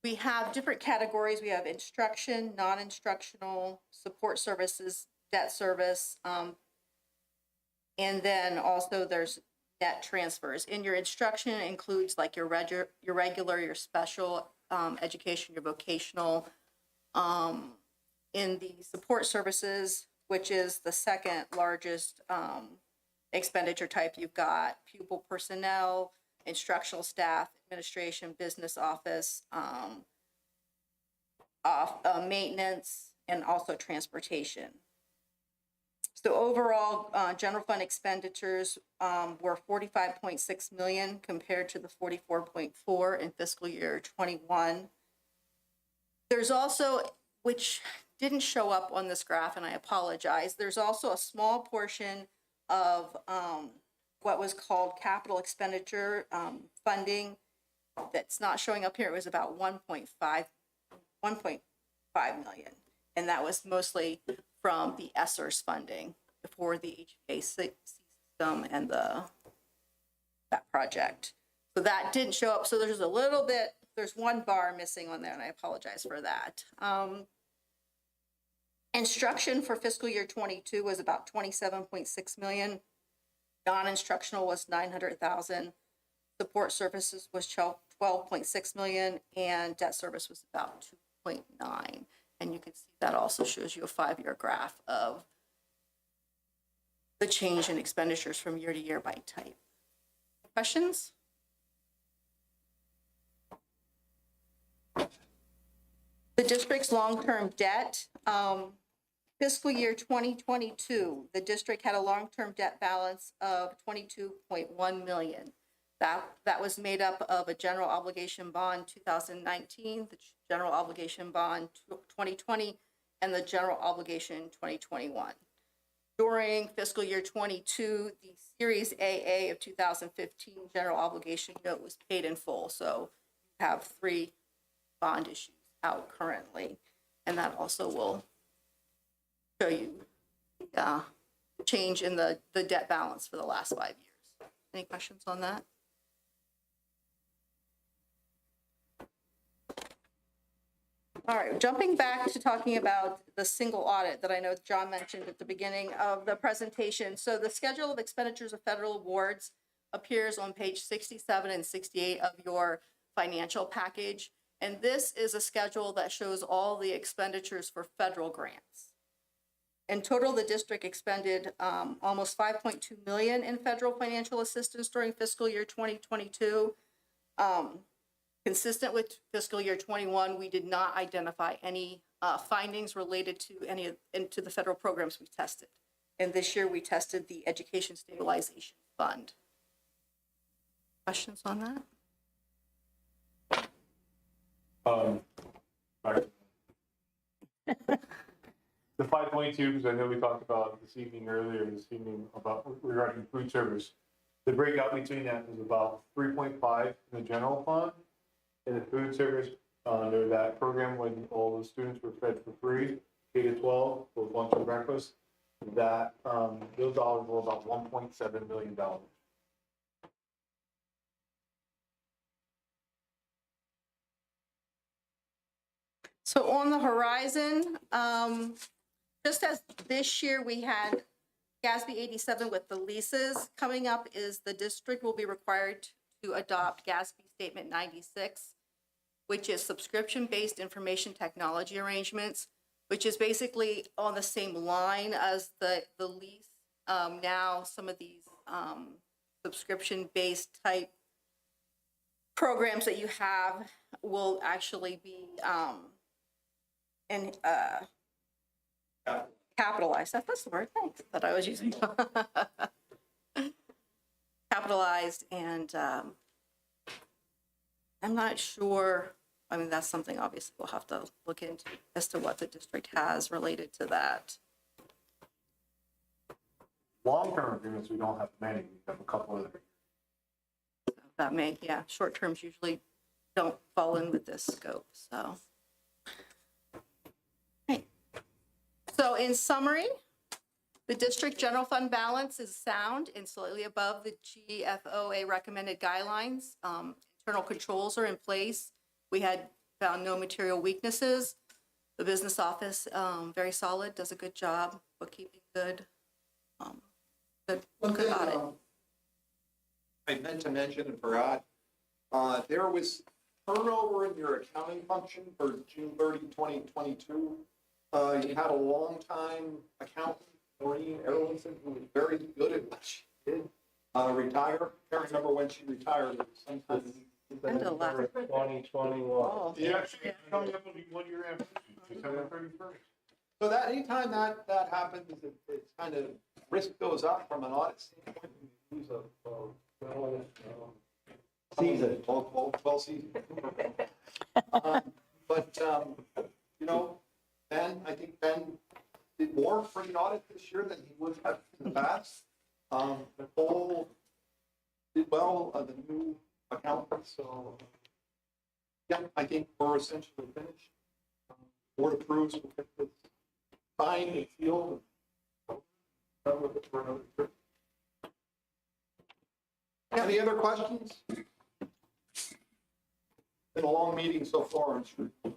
M: we have different categories. We have instruction, non-instructional, support services, debt service, and then also there's
P: net transfers. In your instruction includes like your regular, your special education, your vocational. In the support services, which is the second largest expenditure type, you've got pupil personnel, instructional staff, administration, business office, maintenance, and also transportation. So overall, general fund expenditures were 45.6 million compared to the 44.4 in fiscal year 21. There's also, which didn't show up on this graph, and I apologize, there's also a small portion of what was called capital expenditure funding that's not showing up here. It was about 1.5 million. And that was mostly from the ESSERS funding for the HVAC system and that project. So that didn't show up. So there's a little bit, there's one bar missing on there, and I apologize for that. Instruction for fiscal year 22 was about 27.6 million. Non-instructional was 900,000. Support services was 12.6 million, and debt service was about 2.9. And you can see that also shows you a 5-year graph of the change in expenditures from year to year by type. Questions? The district's long-term debt, fiscal year 2022, the district had a long-term debt balance of 22.1 million. That was made up of a general obligation bond 2019, the general obligation bond 2020, and the general obligation 2021. During fiscal year 22, the Series AA of 2015 general obligation note was paid in full. So you have 3 bond issues out currently, and that also will show you the change in the debt balance for the last 5 years. Any questions on that? All right, jumping back to talking about the single audit that I know John mentioned at the beginning of the presentation. So the schedule of expenditures of federal awards appears on page 67 and 68 of your financial package. And this is a schedule that shows all the expenditures for federal grants. In total, the district expended almost 5.2 million in federal financial assistance during fiscal year 2022. Consistent with fiscal year 21, we did not identify any findings related to any into the federal programs we tested. And this year we tested the Education Stabilization Fund. Questions on that?
B: The 5.2, because I know we talked about this evening about regarding food service. The breakout between that is about 3.5 in the general fund. In the food service, under that program, when all the students were fed for free, K to 12, both lunch and breakfast, that those dollars were about $1.7 million.
P: So on the horizon, just as this year we had GASB 87 with the leases, coming up is the district will be required to adopt GASB Statement 96, which is subscription-based information technology arrangements, which is basically on the same line as the lease. Now some of these subscription-based type programs that you have will actually be capitalized. That's the word, thanks, that I was using. Capitalized, and I'm not sure, I mean, that's something obviously we'll have to look into as to what the district has related to that.
B: Long-term agreements, we don't have many, we have a couple of.
P: That may, yeah, short terms usually don't fall in with this scope, so. Okay. So in summary, the district general fund balance is sound and slightly above the GFOA recommended guidelines. Internal controls are in place. We had found no material weaknesses. The business office, very solid, does a good job, bookkeeping good. Good audit.
O: I meant to mention and forgot, there was turnover in your accounting function for June 30, 2022. You had a longtime accountant, Maureen Erlinson, who was very good at what she did, retire. I can't remember when she retired, but sometime.
E: September 2021.
B: Yeah, coming up will be 1 year after, December 31st.
O: So that anytime that happens, it's kind of risk goes up from an audit standpoint. We use
J: Season.
O: Well seasoned. But, you know, I think Ben did more for the audit this year than he would have in the past. Nicole did well, the new accountant, so, yeah, I think we're essentially finished. Board approves, we'll get this signed and sealed. Done with it for another trip. Any other questions? Been a long meeting so far, I'm sure. Move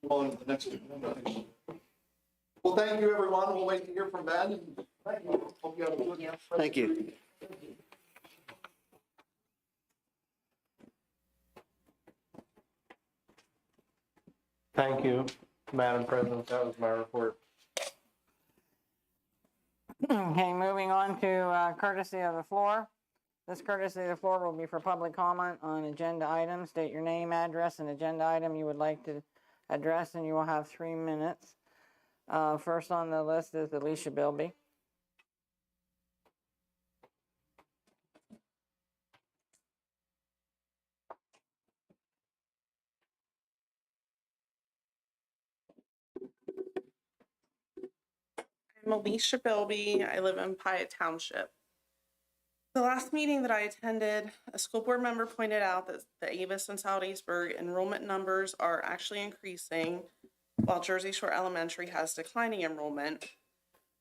O: on to the next one. Well, thank you, everyone. We'll wait to hear from Ben. And hope you have a good.
H: Thank you.
E: Thank you, Madam President. That was my report.
A: Okay, moving on to courtesy of the floor. This courtesy of the floor will be for public comment on agenda items. State your name, address, and agenda item you would like to address, and you will have 3 minutes. First on the list is Alicia Bilby.
Q: I'm Alicia Bilby. I live in Piatt Township. The last meeting that I attended, a school board member pointed out that the Avis and Southeastburg enrollment numbers are actually increasing while Jersey Shore Elementary has declining enrollment.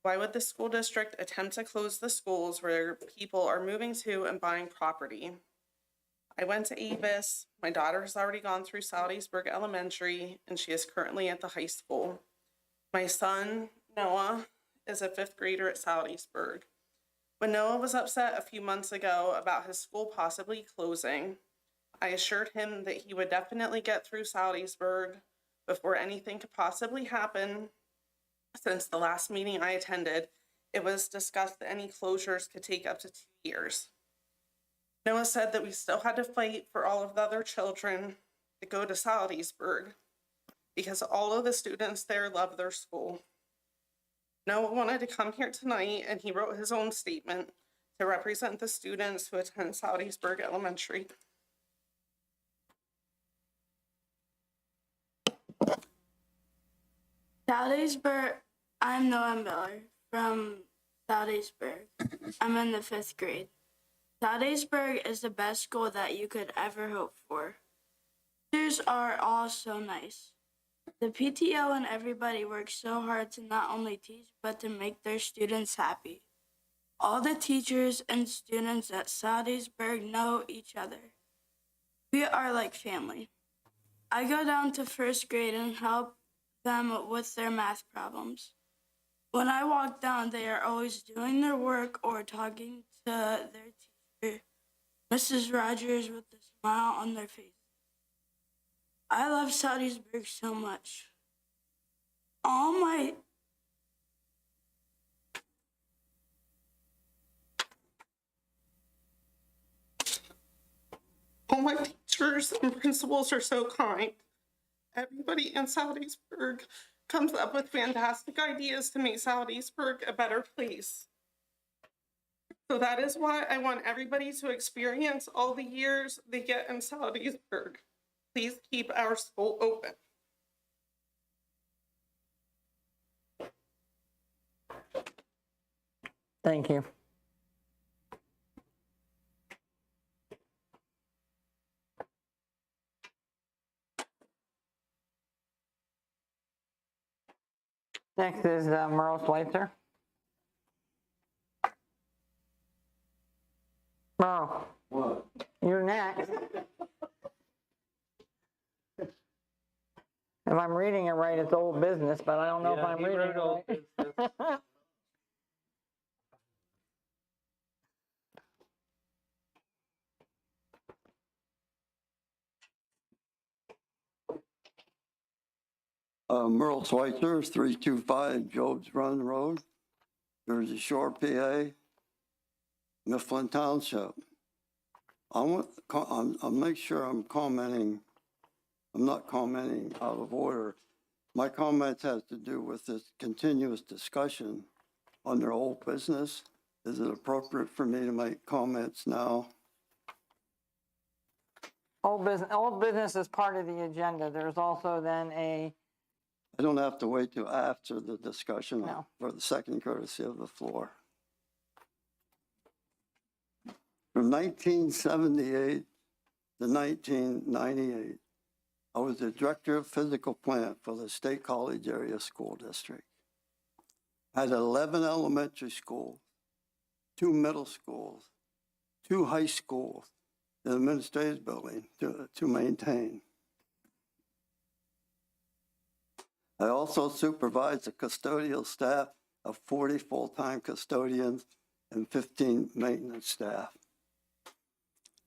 Q: Why would the school district attempt to close the schools where people are moving to and buying property? I went to Avis. My daughter has already gone through Southeastburg Elementary, and she is currently at the high school. My son, Noah, is a 5th grader at Southeastburg. When Noah was upset a few months ago about his school possibly closing, I assured him that he would definitely get through Southeastburg before anything could possibly happen. Since the last meeting I attended, it was discussed that any closures could take up to 2 years. Noah said that we still had to fight for all of the other children to go to Southeastburg because all of the students there love their school. Noah wanted to come here tonight, and he wrote his own statement to represent the students who attend Southeastburg Elementary.
F: Southeastburg, I'm Noah Miller from Southeastburg. I'm in the 5th grade. Southeastburg is the best school that you could ever hope for. Teachers are all so nice. The PTO and everybody works so hard to not only teach, but to make their students happy. All the teachers and students at Southeastburg know each other. We are like family. I go down to 1st grade and help them with their math problems. When I walk down, they are always doing their work or talking to their teacher, Mrs. Rogers, with a smile on their face. I love Southeastburg so much. All my
Q: teachers and principals are so kind. Everybody in Southeastburg comes up with fantastic ideas to make Southeastburg a better place. So that is why I want everybody to experience all the years they get in Southeastburg. Please keep our school open.
A: Thank you. Next is Merle Schweitzer. Merle.
J: What?
A: You're next. If I'm reading it right, it's old business, but I don't know if I'm reading it right.
R: Merle Schweitzer, 325 Jobs Run Road, Jersey Shore, PA, Mifflin Township. I'll make sure I'm not commenting out of order. My comments has to do with this continuous discussion under old business. Is it appropriate for me to make comments now?
A: Old business is part of the agenda. There's also then a,
R: I don't have to wait till after the discussion
A: No.
R: for the second courtesy of the floor. From 1978 to 1998, I was the director of physical plant for the State College Area School District. I had 11 elementary schools, 2 middle schools, 2 high schools, an administrative building to maintain. I also supervised a custodial staff of 40 full-time custodians and 15 maintenance staff.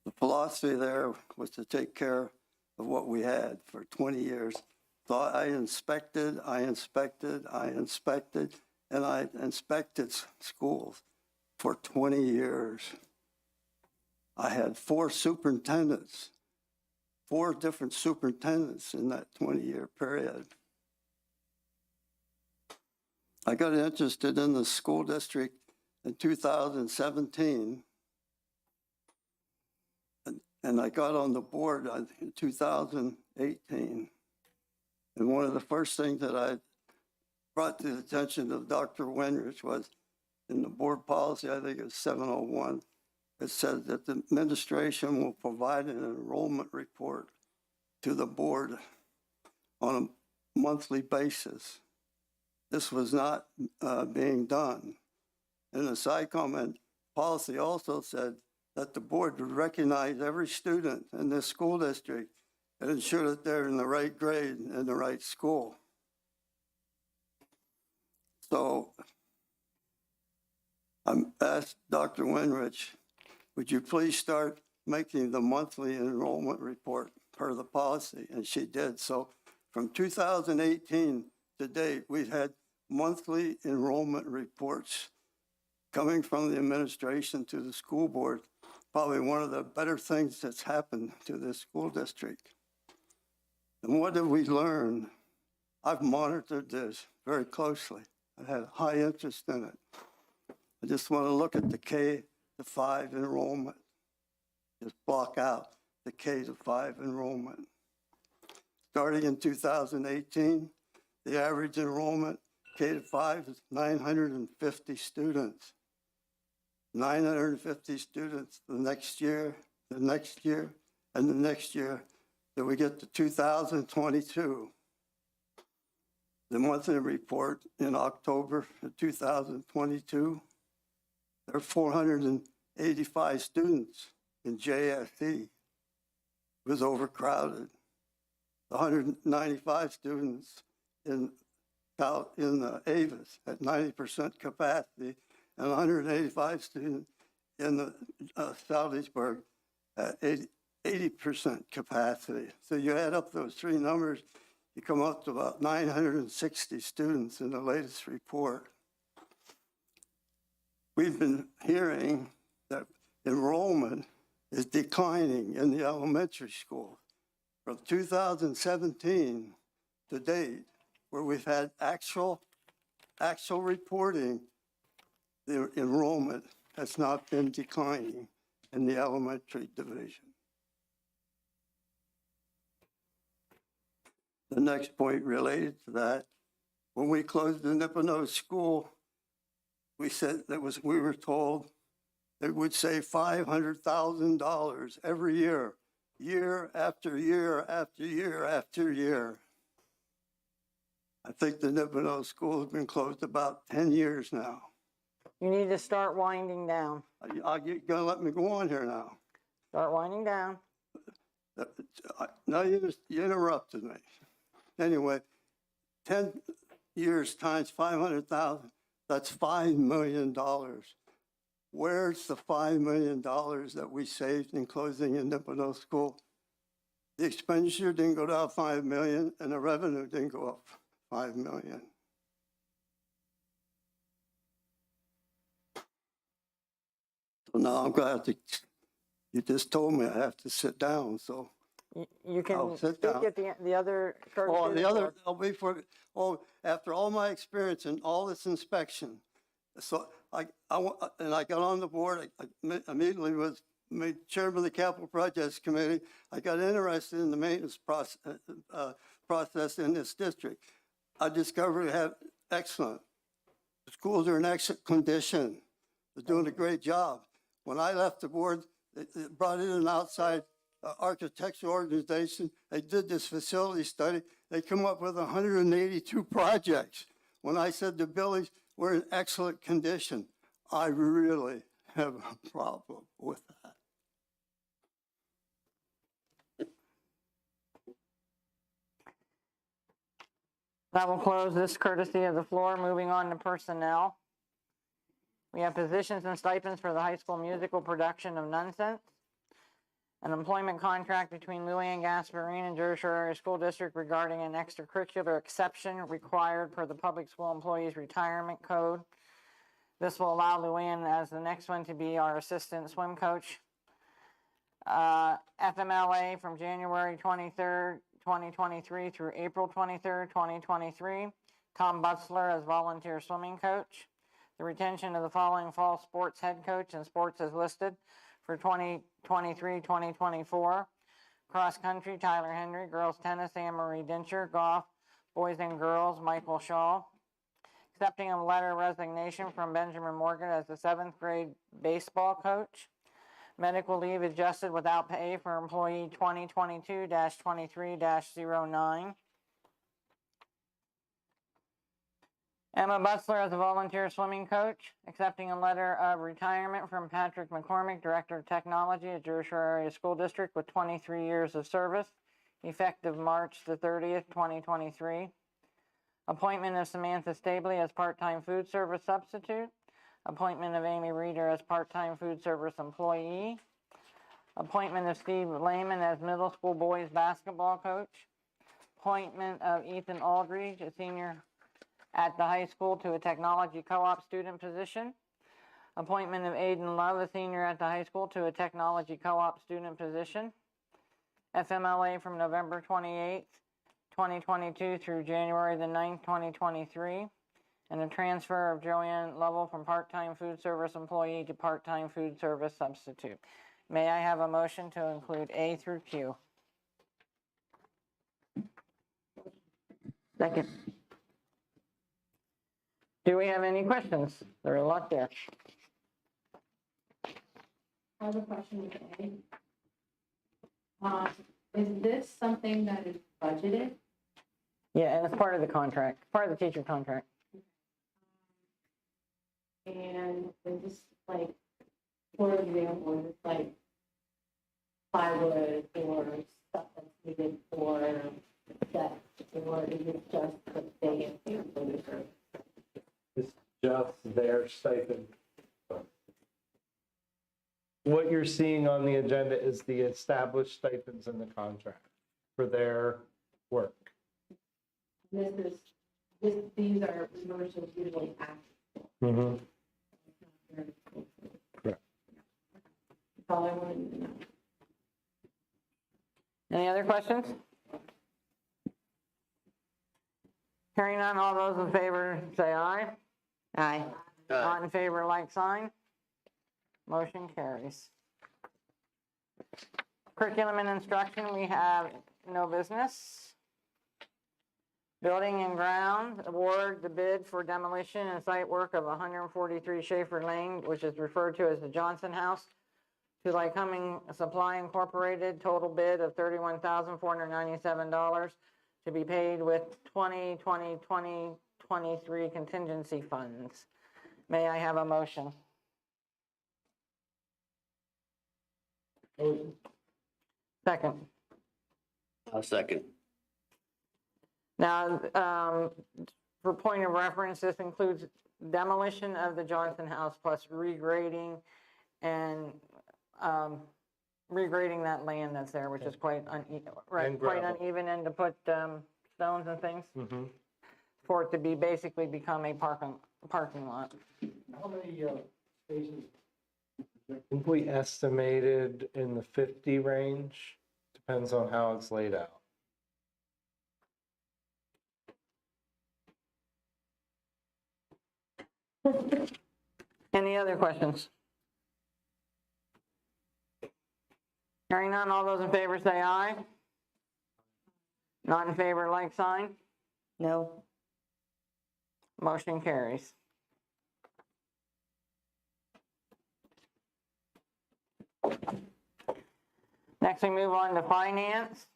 R: The philosophy there was to take care of what we had for 20 years. So I inspected, and I inspected schools for 20 years. I had 4 superintendents, 4 different superintendents in that 20-year period. I got interested in the school district in 2017, and I got on the board in 2018. And one of the first things that I brought to the attention of Dr. Winrich was in the board policy, I think it's 701, it says that the administration will provide an enrollment report to the board on a monthly basis. This was not being done. And the side comment policy also said that the board would recognize every student in this school district and ensure that they're in the right grade and the right school. So I asked Dr. Winrich, would you please start making the monthly enrollment report per the policy? And she did. So from 2018 to date, we've had monthly enrollment reports coming from the administration to the school board. Probably one of the better things that's happened to this school district. And what have we learned? I've monitored this very closely. I had high interest in it. I just want to look at the K-5 enrollment. Just block out the K-5 enrollment. Starting in 2018, the average enrollment K-5 is 950 students. 950 students the next year, and the next year, till we get to 2022. The monthly report in October of 2022, there are 485 students in JSASD. It was overcrowded. 195 students in Avis at 90% capacity, and 185 students in the Southeastburg at 80% capacity. So you add up those 3 numbers, you come up to about 960 students in the latest report. We've been hearing that enrollment is declining in the elementary school. From 2017 to date, where we've had actual reporting, the enrollment has not been declining in the elementary division. The next point related to that, when we closed the Nipano school, we were told it would save $500,000 every year, year after year after year after year. I think the Nipano school has been closed about 10 years now.
A: you need to start winding down.
R: You're gonna let me go on here now.
A: Start winding down.
R: No, you interrupted me. Anyway, 10 years times 500,000, that's $5 million. Where's the $5 million that we saved in closing in Nipano school? The expenditure didn't go down 5 million and the revenue didn't go up 5 million. So now I'm gonna have to, you just told me I have to sit down, so.
A: You can
R: I'll sit
A: speak
R: down.
A: at the other.
R: Oh, the other, I'll be for, oh, after all my experience and all this inspection, so and I got on the board, I immediately was made chairman of the capital projects committee. I got interested in the maintenance process in this district. I discovered it had excellent. The schools are in excellent condition. They're doing a great job. When I left the board, they brought in an outside architectural organization. They did this facility study. They come up with 182 projects. When I said the buildings were in excellent condition, I really have a problem with that.
A: That will close this courtesy of the floor. Moving on to personnel. We have positions and stipends for the high school musical production of Nonsense. An employment contract between Luann Gasparini and Jersey Shore Area School District regarding an extracurricular exception required per the Public School Employees Retirement Code. This will allow Luann as the next one to be our assistant swim coach. FMLA from January 23rd, 2023 through April 23rd, 2023. Tom Butzler as volunteer swimming coach. The retention of the following fall sports head coach and sports as listed for 2023-2024. Cross country, Tyler Henry. Girls tennis, Anne Marie Dincher. Golf, boys and girls, Michael Shaw. Accepting a letter of resignation from Benjamin Morgan as the 7th grade baseball coach. Medical leave adjusted without pay for employee 2022-23-09. Emma Butzler as a volunteer swimming coach, accepting a letter of retirement from Patrick McCormick, Director of Technology at Jersey Shore Area School District with 23 years of service, effective March the 30th, 2023. Appointment of Samantha Stabley as part-time food service substitute. Appointment of Amy Reeder as part-time food service employee. Appointment of Steve Lehman as middle school boys basketball coach. Appointment of Ethan Aldridge, a senior at the high school, to a technology co-op student position. Appointment of Aiden Love, a senior at the high school, to a technology co-op student position. FMLA from November 28th, 2022 through January the 9th, 2023. And a transfer of Joanne Lovell from part-time food service employee to part-time food service substitute. May I have a motion to include A through Q? Second. Do we have any questions? There are a lot there.
G: I have a question with A. Is this something that is budgeted?
A: Yeah, and it's part of the contract, part of the teacher contract.
G: And is this like, for example, is this like plywood or stuff that's needed for that, or is it just the day and day for the service?
E: It's just their stipend. What you're seeing on the agenda is the established stipends in the contract for their work.
G: These are reversals usually after.
E: Mm-hmm. Correct.
G: That's all I wanted to know.
A: Any other questions? Hearing none, all those in favor say aye.
D: Aye.
A: Not in favor, like sign. Motion carries. Curriculum and instruction, we have no business. Building and ground, award the bid for demolition and site work of 143 Schaefer Lane, which is referred to as the Johnson House, to Lycoming Supply Incorporated, total bid of $31,497 to be paid with 2020-2023 contingency funds. May I have a motion? Second.
H: I'll second.
A: Now, for point of reference, this includes demolition of the Johnson House plus regrading and regrading that land that's there, which is quite uneven, right?
E: And
A: Quite
E: gravel.
A: uneven, and to put stones and things.
E: Mm-hmm.
A: for it to be basically become a parking lot.
J: How many, spaces?
E: I think we estimated in the 50 range, depends on how it's laid out.
A: Any other questions? Hearing none, all those in favor say aye. Not in favor, like sign.
K: No.
A: Motion carries. Next, we move on to finance.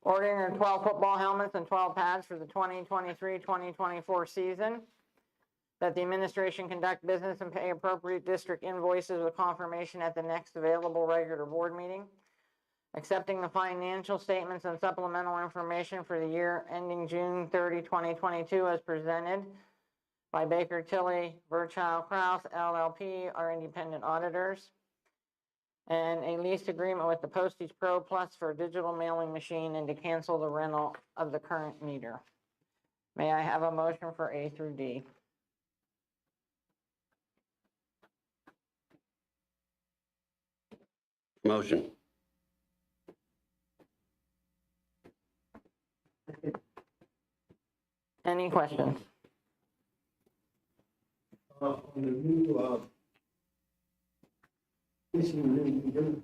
A: Ordering 12 football helmets and 12 pads for the 2023-2024 season. That the administration conduct business and pay appropriate district invoices with confirmation at the next available regular board meeting. Accepting the financial statements and supplemental information for the year ending June 30, 2022 as presented by Baker Tilly Birchall Kraus LLP, our independent auditors. And a lease agreement with the Postage Pro Plus for a digital mailing machine and to cancel the rental of the current meter. May I have a motion for A through D?
H: Motion.
A: Any questions?
J: On the new, this is new,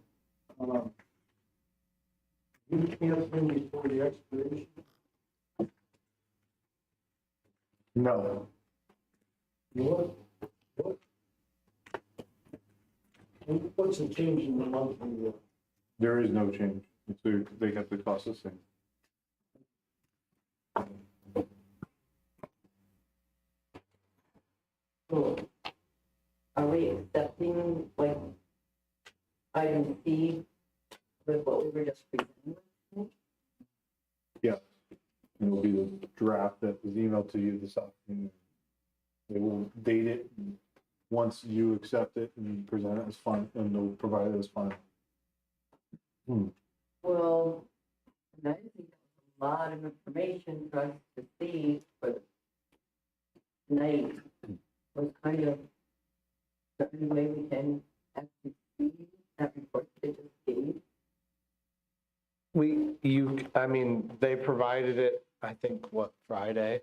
J: you canceling before the expiration?
B: No.
J: What's the change in the monthly?
B: There is no change. They kept the cost the same.
I: So, are we accepting, like, item C with what we were just presenting?
B: Yeah. And it'll be the draft that was emailed to you this afternoon. They will date it. Once you accept it and present it as fine, and they'll provide it as final.
I: Well, I think that's a lot of information for us to see for tonight. Was kind of, the only way we can actually see that report they just gave.
E: I mean, they provided it, I think, Friday?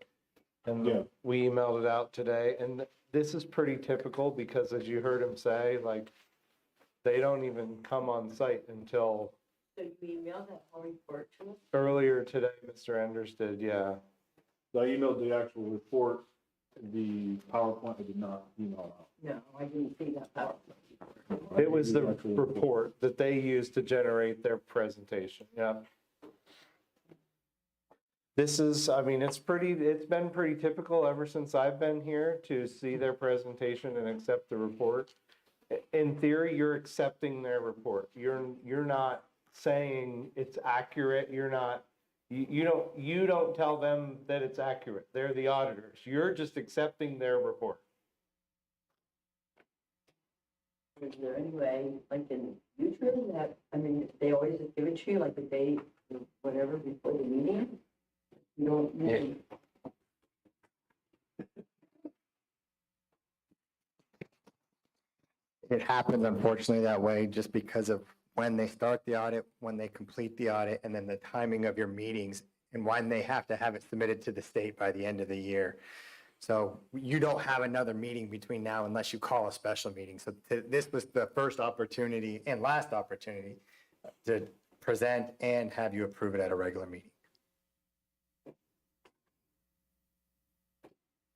E: And
B: Yeah.
E: we emailed it out today, and this is pretty typical because as you heard him say, like, they don't even come on site until
I: So you emailed that whole report to us?
E: earlier today, Mr. Enders did, yeah.
B: I emailed the actual report, the PowerPoint I did not email out.
I: No, I didn't see that PowerPoint.
E: It was the report that they used to generate their presentation, yeah. This is, I mean, it's been pretty typical ever since I've been here to see their presentation and accept the report. In theory, you're accepting their report. You're not saying it's accurate. You're not, you don't tell them that it's accurate. They're the auditors. You're just accepting their report.
I: Is there any way, like in future, that, I mean, they always just give it to you like the day, whatever, before the meeting? You don't usually.
C: It happens unfortunately that way just because of when they start the audit, when they complete the audit, and then the timing of your meetings and when they have to have it submitted to the state by the end of the year. So you don't have another meeting between now unless you call a special meeting. So this was the first opportunity and last opportunity to present and have you approve it at a regular meeting.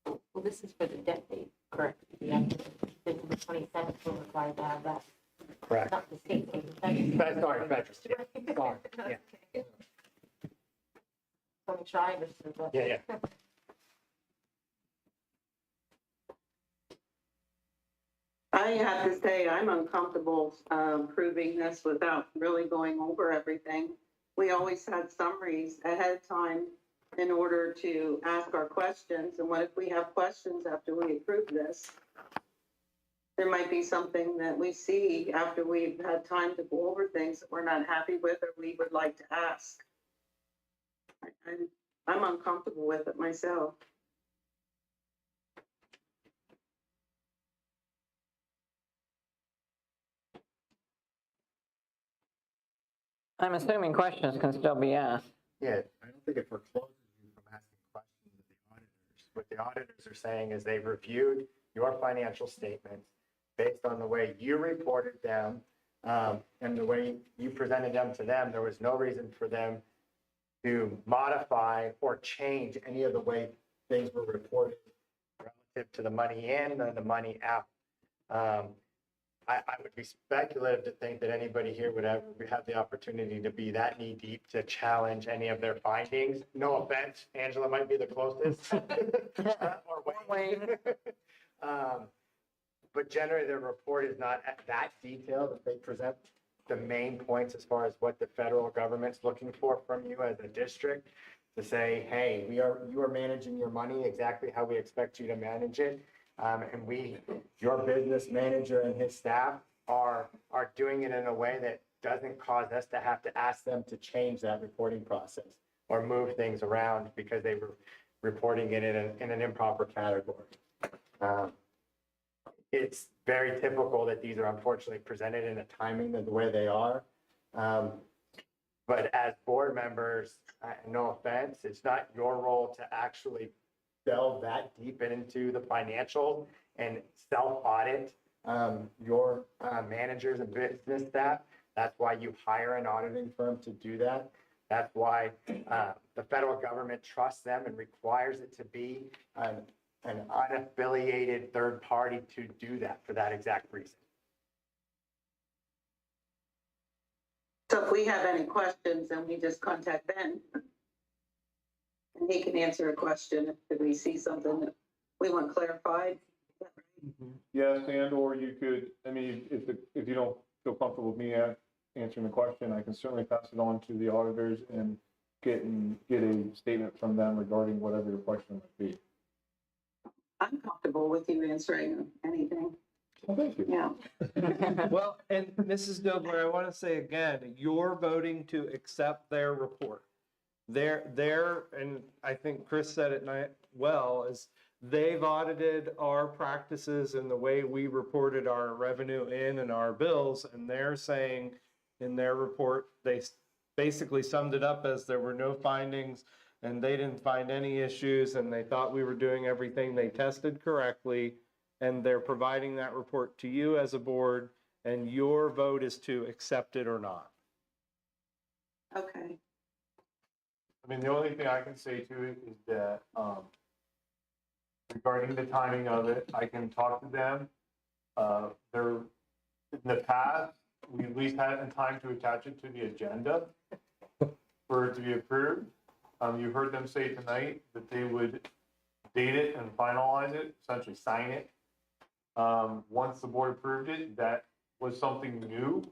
I: Well, this is for the debt date, correct? Yeah, the 27th, we're required to have that.
C: Correct.
I: Not the state date.
C: Sorry, Veterans. Yeah. Sorry. Yeah.
I: So I'm trying this.
C: Yeah.
S: I have to say, I'm uncomfortable proving this without really going over everything. We always had summaries ahead of time in order to ask our questions. And what if we have questions after we approve this? There might be something that we see after we've had time to go over things that we're not happy with or we would like to ask. I'm uncomfortable with it myself.
A: I'm assuming questions can still be asked.
C: Yeah, I don't think it forecloses you from asking questions of the auditors. What the auditors are saying is they've reviewed your financial statements based on the way you reported them, and the way you presented them to them. There was no reason for them to modify or change any of the way things were reported relative to the money in and the money out. I would be speculative to think that anybody here would ever have the opportunity to be that knee deep to challenge any of their findings. No offense, Angela might be the closest. Or Wayne. But generally, their report is not that detailed. If they present the main points as far as what the federal government's looking for from you as a district, to say, hey, you are managing your money exactly how we expect you to manage it. And your business manager and his staff are doing it in a way that doesn't cause us to have to ask them to change that reporting process or move things around because they were reporting it in an improper category. It's very typical that these are unfortunately presented in a timing of the way they are. But as board members, no offense, it's not your role to actually delve that deep into the financial and self-audit your managers and business staff. That's why you hire an auditing firm to do that. That's why the federal government trusts them and requires it to be an unaffiliated third party to do that for that exact reason.
S: So if we have any questions, then we just contact Ben. And he can answer a question if we see something that we want clarified.
B: Yes, and or you could, I mean, if you don't feel comfortable with me answering the question, I can certainly pass it on to the auditors and get a statement from them regarding whatever your question might be.
S: I'm comfortable with you answering anything.
B: Well, thank you.
S: Yeah.
E: Well, and Mrs. Dobler, I want to say again, you're voting to accept their report. And I think Chris said it well, is they've audited our practices and the way we reported our revenue in and our bills, and they're saying in their report, they basically summed it up as there were no findings and they didn't find any issues and they thought we were doing everything they tested correctly, and they're providing that report to you as a board, and your vote is to accept it or not.
S: Okay.
B: I mean, the only thing I can say to it is that regarding the timing of it, I can talk to them. In the past, we at least had time to attach it to the agenda for it to be approved. You heard them say tonight that they would date it and finalize it, essentially sign it. Once the board approved it, that was something new.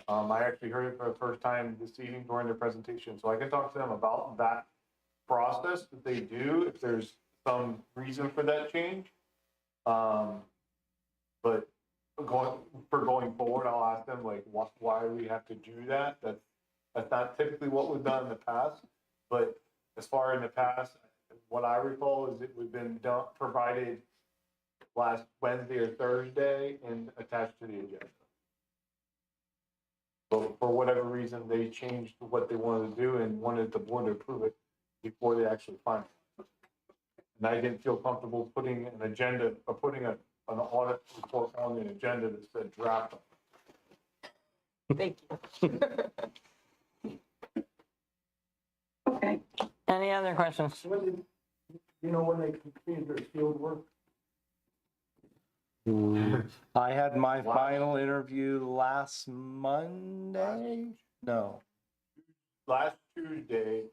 B: I actually heard it for the first time this evening during their presentation, so I can talk to them about that process that they do, if there's some reason for that change. But going forward, I'll ask them like, why do we have to do that? That's not typically what was done in the past, but as far in the past, what I recall is it would have been provided last Wednesday or Thursday and attached to the agenda. But for whatever reason, they changed what they wanted to do and wanted the board to approve it before they actually finalized it. And I didn't feel comfortable putting an agenda or putting an audit report on the agenda that said draft.
A: Thank you.
S: Okay.
A: Any other questions?
J: When they completed their field work?
E: I had my final interview last Monday. No.
B: Last Tuesday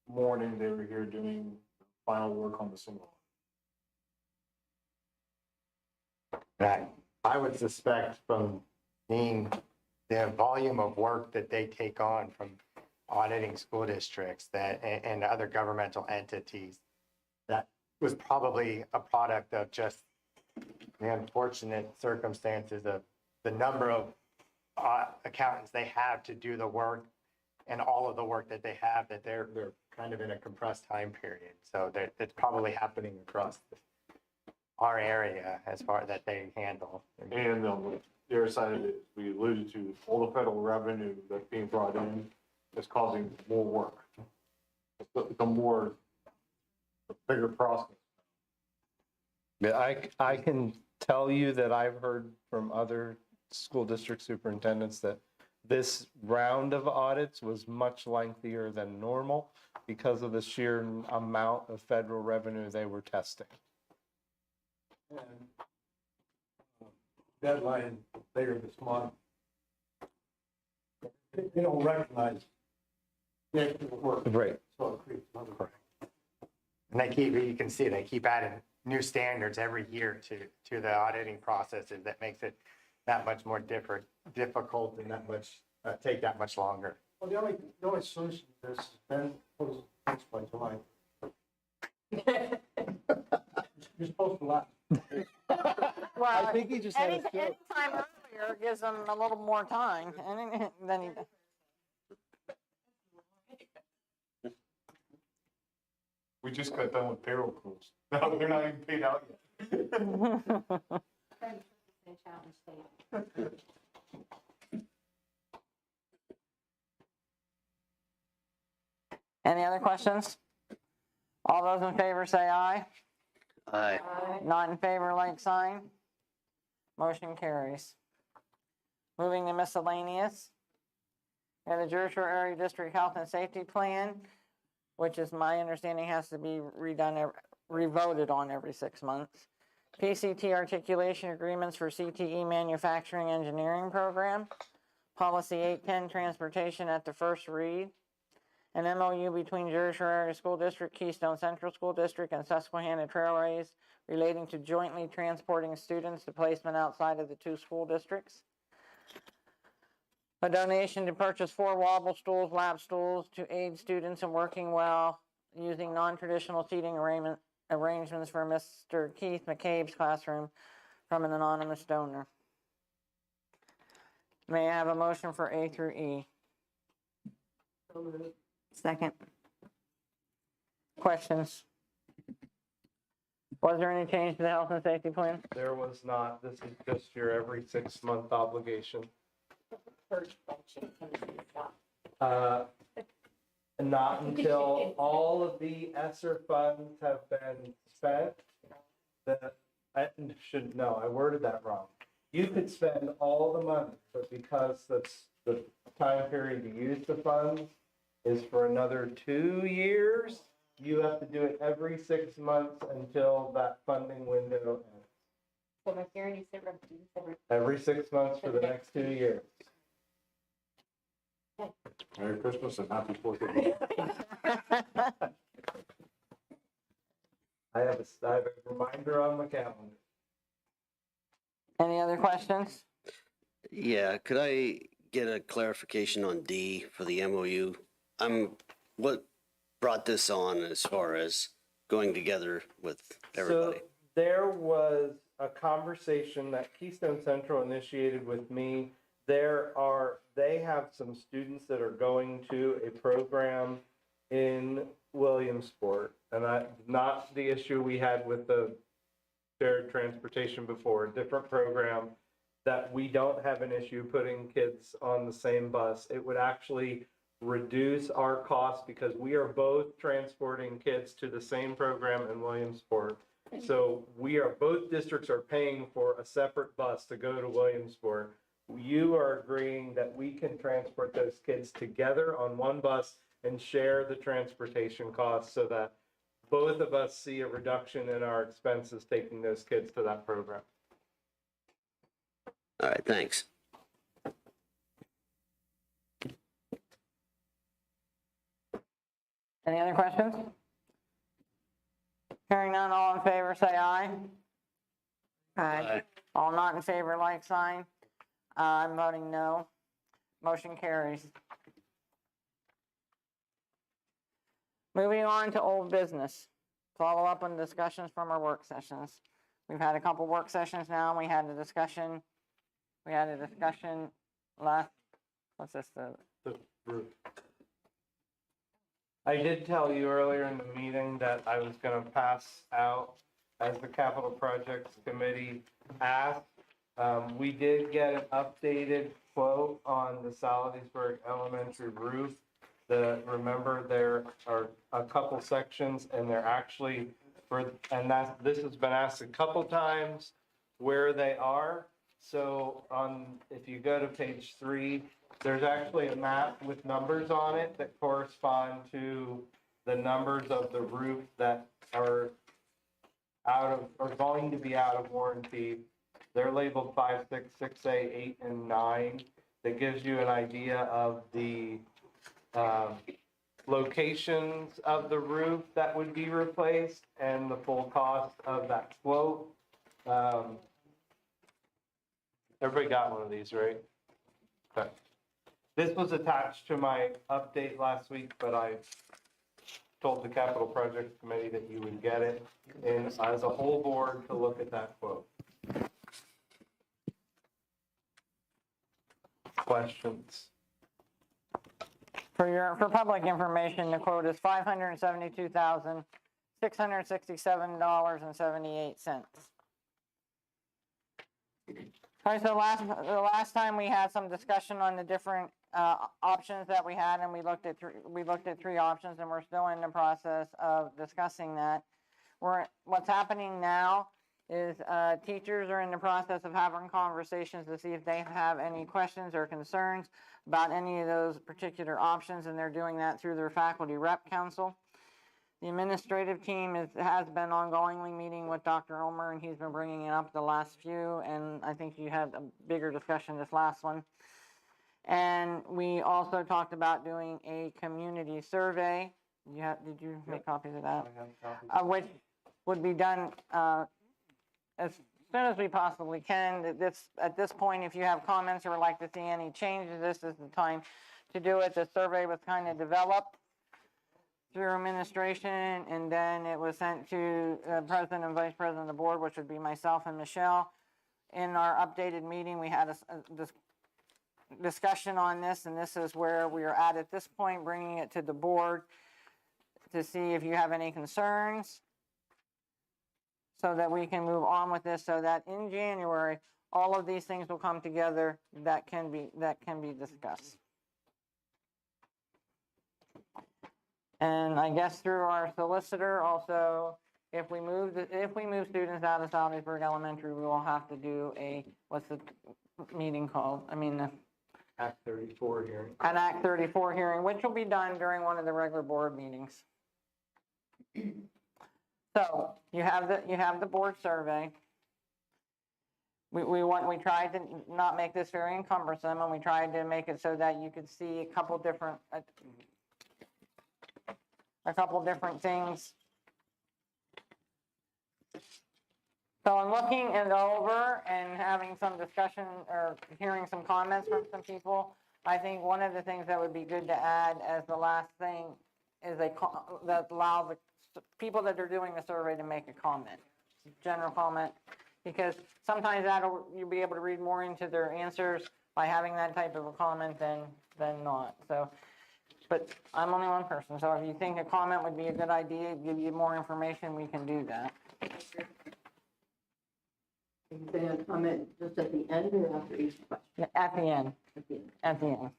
B: morning, they were here doing final work on the single.
C: I would suspect from being the volume of work that they take on from auditing school districts and other governmental entities, that was probably a product of just the unfortunate circumstances of the number of accountants they have to do the work and all of the work that they have that they're kind of in a compressed time period. So that it's probably happening across our area as far that they handle.
B: And the other side of it, we alluded to, all the federal revenue that's being brought in is causing more work. It's a more, bigger process.
E: Yeah, I can tell you that I've heard from other school district superintendents that this round of audits was much lengthier than normal because of the sheer amount of federal revenue they were testing.
J: Deadline later this month. They don't recognize the actual work.
E: Right.
J: So it creates another.
C: And they keep, you can see, they keep adding new standards every year to the auditing processes that makes it that much more difficult and that much, take that much longer.
J: Well, the only solution to this has been proposed by July. You're supposed to laugh.
A: Well,
E: I think he just had a stroke.
A: anytime earlier gives them a little more time, and then he.
B: We just got done with payroll crews. No, they're not even paid out yet.
A: Any other questions? All those in favor say aye.
H: Aye.
A: Not in favor, like sign. Motion carries. Moving to miscellaneous. We have the Jersey Shore Area District Health and Safety Plan, which is my understanding has to be revoted on every 6 months. PCT articulation agreements for CTE manufacturing engineering program. Policy 810 transportation at the first read. An MOU between Jersey Shore Area School District, Keystone Central School District, and Susquehanna Trailways relating to jointly transporting students to placement outside of the 2 school districts. A donation to purchase 4 wobble stools, lap stools to aid students in working well using non-traditional seating arrangements for Mr. Keith McCabe's classroom from an anonymous donor. May I have a motion for A through E? Second. Questions? Was there any change to the health and safety plan?
E: There was not. This is just your every 6-month obligation. Not until all of the ESSER funds have been spent. I worded that wrong. You could spend all the money, but because that's the time period to use the funds is for another 2 years, you have to do it every 6 months until that funding window ends. Every 6 months for the next 2 years.
B: Merry Christmas and happy 4th of July.
E: I have a reminder on my calendar.
A: Any other questions?
H: Yeah, could I get a clarification on D for the MOU? What brought this on as far as going together with everybody?
E: So there was a conversation that Keystone Central initiated with me. They have some students that are going to a program in Williamsport, and that's not the issue we had with the shared transportation before, a different program that we don't have an issue putting kids on the same bus. It would actually reduce our costs because we are both transporting kids to the same program in Williamsport. So both districts are paying for a separate bus to go to Williamsport. You are agreeing that we can transport those kids together on one bus and share the transportation costs so that both of us see a reduction in our expenses taking those kids to that program.
H: All right, thanks.
A: Any other questions? Hearing none, all in favor, say aye.
H: Aye.
A: All not in favor, like sign. I'm voting no. Motion carries. Moving on to old business. Follow up on discussions from our work sessions. We've had a couple work sessions now. We had a discussion last, what's this,
E: The roof. I did tell you earlier in the meeting that I was gonna pass out, as the capital projects committee asked. We did get an updated quote on the Salisbury Elementary roof. Remember, there are a couple sections and they're actually this has been asked a couple times where they are. So if you go to page 3, there's actually a map with numbers on it that correspond to the numbers of the roof that are going to be out of warranty. They're labeled 5, 6, 6A, 8, and 9. That gives you an idea of the locations of the roof that would be replaced and the full cost of that quote. Everybody got one of these, right? Okay. This was attached to my update last week, but I told the capital projects committee that you would get it, and as a whole board to look at that quote. Questions?
A: For public information, the quote is $572,667.78. All right, so the last time we had some discussion on the different options that we had, and we looked at 3 options, and we're still in the process of discussing that. What's happening now is teachers are in the process of having conversations to see if they have any questions or concerns about any of those particular options, and they're doing that through their faculty rep council. The administrative team has been ongoingly meeting with Dr. Ulmer, and he's been bringing it up the last few, and I think you had a bigger discussion this last one. And we also talked about doing a community survey. Did you make copies of that?
E: I have copies.
A: Which would be done as soon as we possibly can. At this point, if you have comments or would like to see any changes, this is the time to do it. The survey was kind of developed through administration, and then it was sent to president and vice president of the board, which would be myself and Michelle. In our updated meeting, we had a discussion on this, and this is where we are at this point, bringing it to the board to see if you have any concerns, so that we can move on with this, so that in January, all of these things will come together that can be discussed. And I guess through our solicitor also, if we move students out of Salisbury Elementary, we will have to do what's the meeting called?
E: Act 34 hearing.
A: An Act 34 hearing, which will be done during one of the regular board meetings. So you have the board survey. We tried to not make this very encumbersome, and we tried to make it so that you could see a couple different things. So I'm looking it over and having some discussion or hearing some comments from some people. I think one of the things that would be good to add as the last thing is that allow the people that are doing the survey to make a comment, general comment, because sometimes you'll be able to read more into their answers by having that type of a comment than not. So, but I'm only one person, so if you think a comment would be a good idea, give you more information, we can do that.
I: Are you going to comment just at the end or after each question?
A: Yeah, at the end. At the end.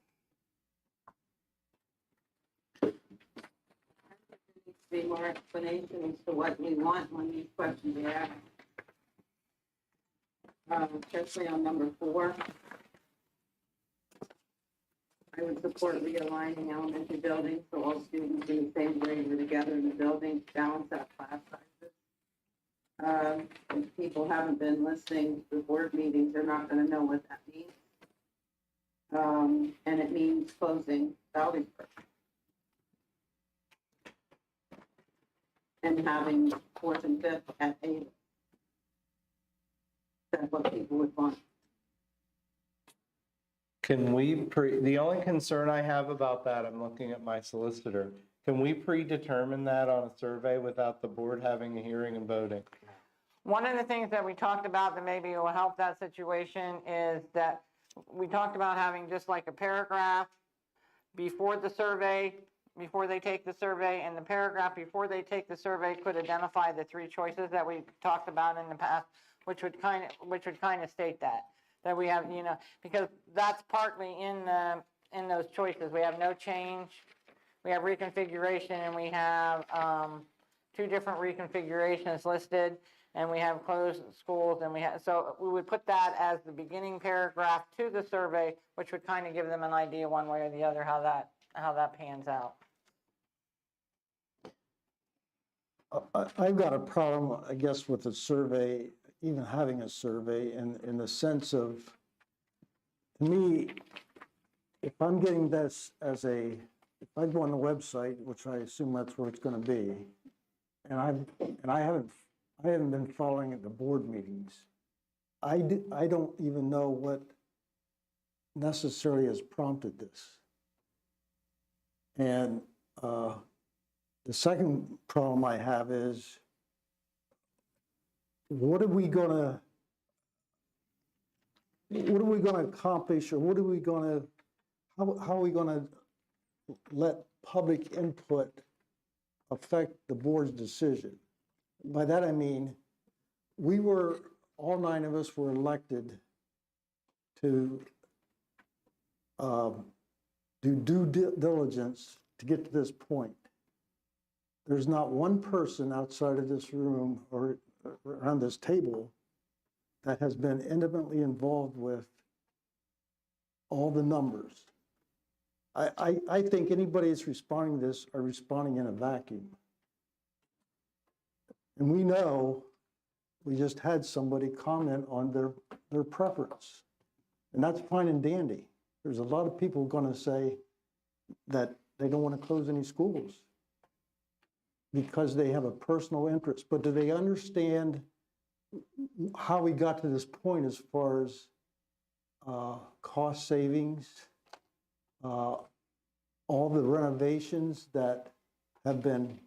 S: There needs to be more explanation as to what we want when these questions are asked. Especially on number 4. I would support realigning elementary buildings so all students in the same grade are together in the building, balance out class sizes. If people haven't been listening to the board meetings, they're not going to know what that means. And it means closing Salisbury. And having 4th and 5th at 8. That's what people would want.
E: Can we the only concern I have about that, I'm looking at my solicitor, can we predetermine that on a survey without the board having a hearing and voting?
A: One of the things that we talked about that maybe will help that situation is that we talked about having just like a paragraph before the survey before they take the survey, and the paragraph before they take the survey could identify the three choices that we talked about in the past, which would kind of state that we have, because that's partly in those choices. We have no change, we have reconfiguration, and we have, 2 different reconfigurations listed, and we have closed schools, and so we would put that as the beginning paragraph to the survey, which would kind of give them an idea one way or the other how that pans out.
J: I've got a problem, I guess, with the survey, even having a survey in the sense of, to me, if I'm getting this as if I go on the website, which I assume that's where it's gonna be, and I haven't been following the board meetings. I don't even know what necessarily has prompted this. And the second problem I have is, what are we gonna accomplish, or how are we gonna let public input affect the board's decision? By that I mean, all 9 of us were elected to do due diligence to get to this point. There's not one person outside of this room or around this table that has been intimately involved with all the numbers. I think anybody that's responding to this are responding in a vacuum. And we know, we just had somebody comment on their preference. And that's fine and dandy. There's a lot of people going to say that they don't want to close any schools because they have a personal interest. But do they understand how we got to this point as far as cost savings, all the renovations that have been,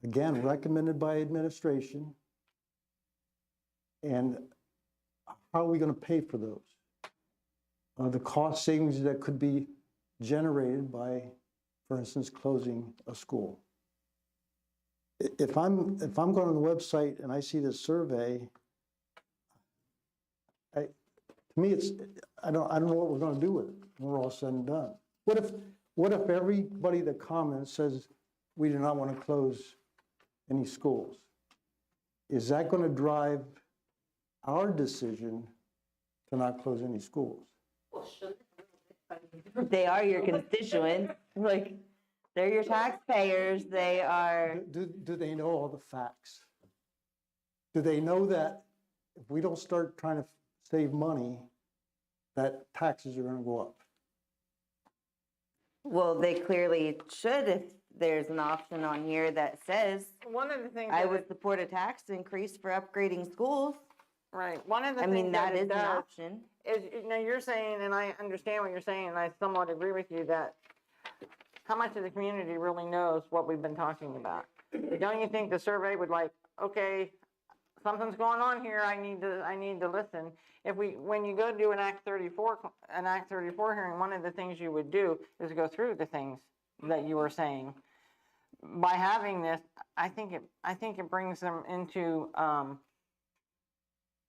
J: again, recommended by administration, and how are we going to pay for those? The cost savings that could be generated by, for instance, closing a school. If I'm going on the website and I see this survey, to me I don't know what we're going to do with it when we're all said and done. What if everybody that comments says we do not want to close any schools? Is that going to drive our decision to not close any schools?
K: They are your constituents, like, they're your taxpayers, they are.
J: Do they know all the facts? Do they know that if we don't start trying to save money, that taxes are going to go up?
K: Well, they clearly should if there's an option on here that says,
A: One of the things
K: I would support a tax increase for upgrading schools.
A: Right. One of the
K: I
A: things
K: mean, that
A: it
K: is an
A: does
K: option.
A: is, you're saying, and I understand what you're saying, and I somewhat agree with you, that how much of the community really knows what we've been talking about? Don't you think the survey would okay, something's going on here, I need to listen. When you go do an Act 34 hearing, one of the things you would do is go through the things that you were saying. By having this, I think it brings them into,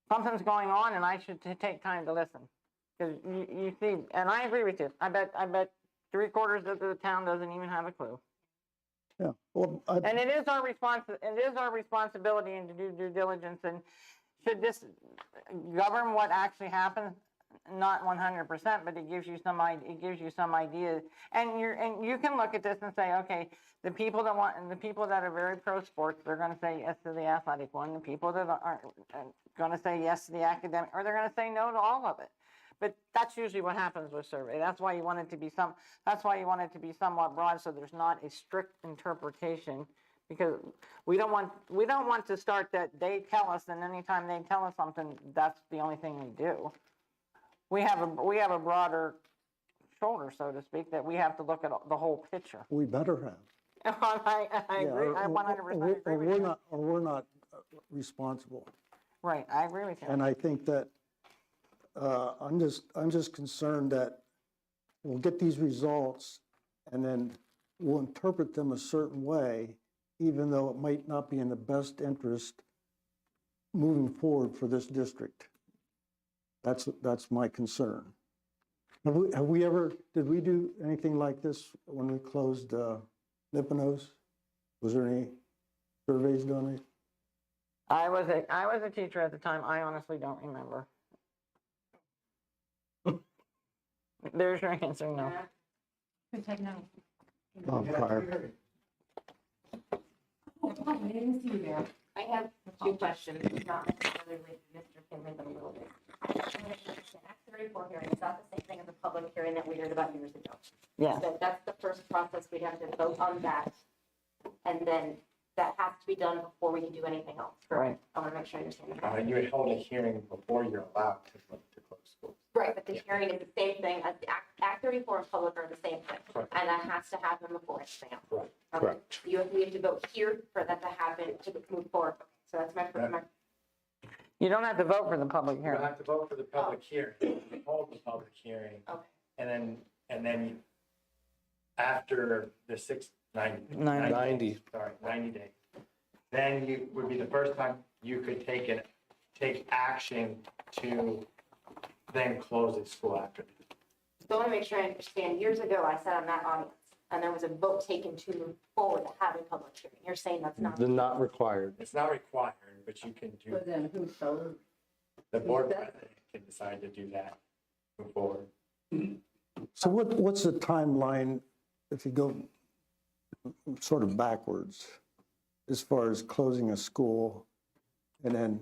A: something's going on and I should take time to listen. Because you see, and I agree with you, I bet 3/4 of the town doesn't even have a clue.
J: Yeah. Well,
A: and it is our responsibility and to do due diligence, and should this govern what actually happens? Not 100%, but it gives you some idea, and you can look at this and say, okay, the people that are very pro sports, they're going to say yes to the athletic one. The people that aren't going to say yes to the academic, or they're going to say no to all of it. But that's usually what happens with survey. That's why you want it to be somewhat broad, so there's not a strict interpretation, because we don't want to start that they tell us, and anytime they tell us something, that's the only thing we do. We have a broader shoulder, so to speak, that we have to look at the whole picture.
J: We better have.
A: I agree. I 100% agree with you.
J: Or we're not responsible.
A: Right, I agree with you.
J: And I think that I'm just concerned that we'll get these results, and then will interpret them a certain way, even though it might not be in the best interest moving forward for this district. That's my concern. Have we ever, did we do anything like this when we closed Nipponos? Was there any surveys done?
A: I was a teacher at the time. I honestly don't remember. There's your answer, no.
G: Could take no.
J: Prior.
T: I have two questions, not necessarily related to Mr. Finley, but a little bit. Act 34 hearing, is that the same thing as a public hearing that we heard about years ago?
A: Yes.
T: So that's the first process, we'd have to vote on that. And then that has to be done before we can do anything else.
A: Right.
T: I want to make sure I understand that.
C: You would hold a hearing before you're allowed to close schools.
T: Right, but the hearing is the same thing as the Act 34 and public are the same thing.
C: Correct.
T: And that has to happen before anything else.
C: Right.
T: Okay.
C: Correct.
T: We have to vote here for that to happen to move forward. So that's my first.
A: You don't have to vote for the public
C: You
A: hearing.
C: don't have to vote for the public hearing. You hold the public hearing.
T: Okay.
C: And then after the
E: 90.
C: 90 days, then you would be the first time you could take action to then close the school after.
T: So I want to make sure I understand. Years ago, I sat on that audience, and there was a vote taken to move forward to have a public hearing. You're saying that's not.
E: They're not required.
C: It's not required, but you can do,
I: So then who's so,
C: the board president can decide to do that, move forward.
J: So what's the timeline if you go sort of backwards as far as closing a school and then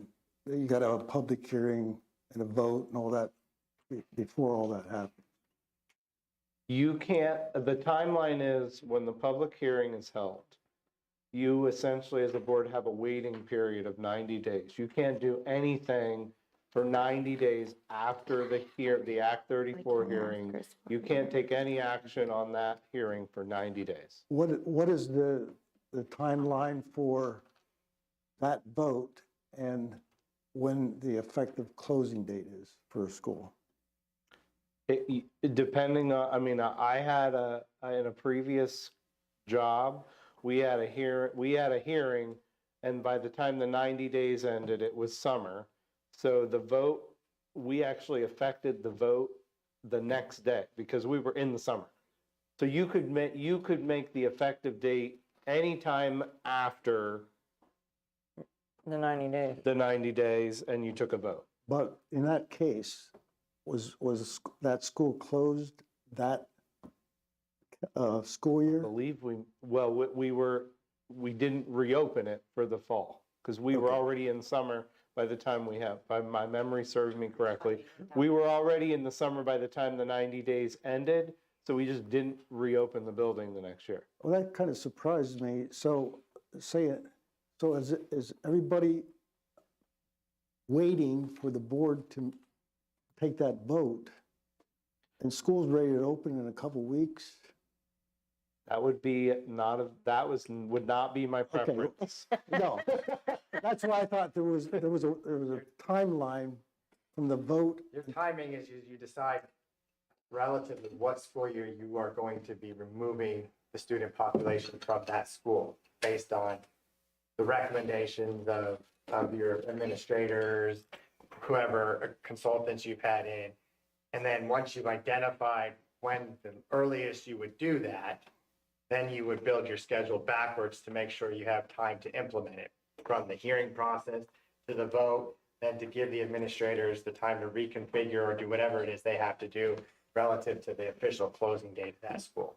J: you got to have a public hearing and a vote and all that before all that happens?
E: You can't, the timeline is when the public hearing is held, you essentially as a board have a waiting period of 90 days. You can't do anything for 90 days after the Act 34 hearing. You can't take any action on that hearing for 90 days.
J: What is the timeline for that vote and when the effective closing date is for a school?
E: Depending on, I mean, I had in a previous job, we had a hearing, and by the time the 90 days ended, it was summer. So the vote, we actually affected the vote the next day because we were in the summer. So you could make the effective date anytime after
A: The 90 days.
E: the 90 days and you took a vote.
J: But in that case, was that school closed that school year?
E: I believe we didn't reopen it for the fall because we were already in summer by the time by my memory serves me correctly. We were already in the summer by the time the 90 days ended. So we just didn't reopen the building the next year.
J: Well, that kind of surprised me. So is everybody waiting for the board to take that vote and school's ready to open in a couple weeks?
E: That would would not be my preference.
J: No, that's why I thought there was a timeline from the vote.
C: Your timing is you decide relatively what school year you are going to be removing the student population from that school based on the recommendations of your administrators, whoever consultants you've had in. And then once you've identified when the earliest you would do that, then you would build your schedule backwards to make sure you have time to implement it, from the hearing process to the vote, then to give the administrators the time to reconfigure or do whatever it is they have to do relative to the official closing date of that school.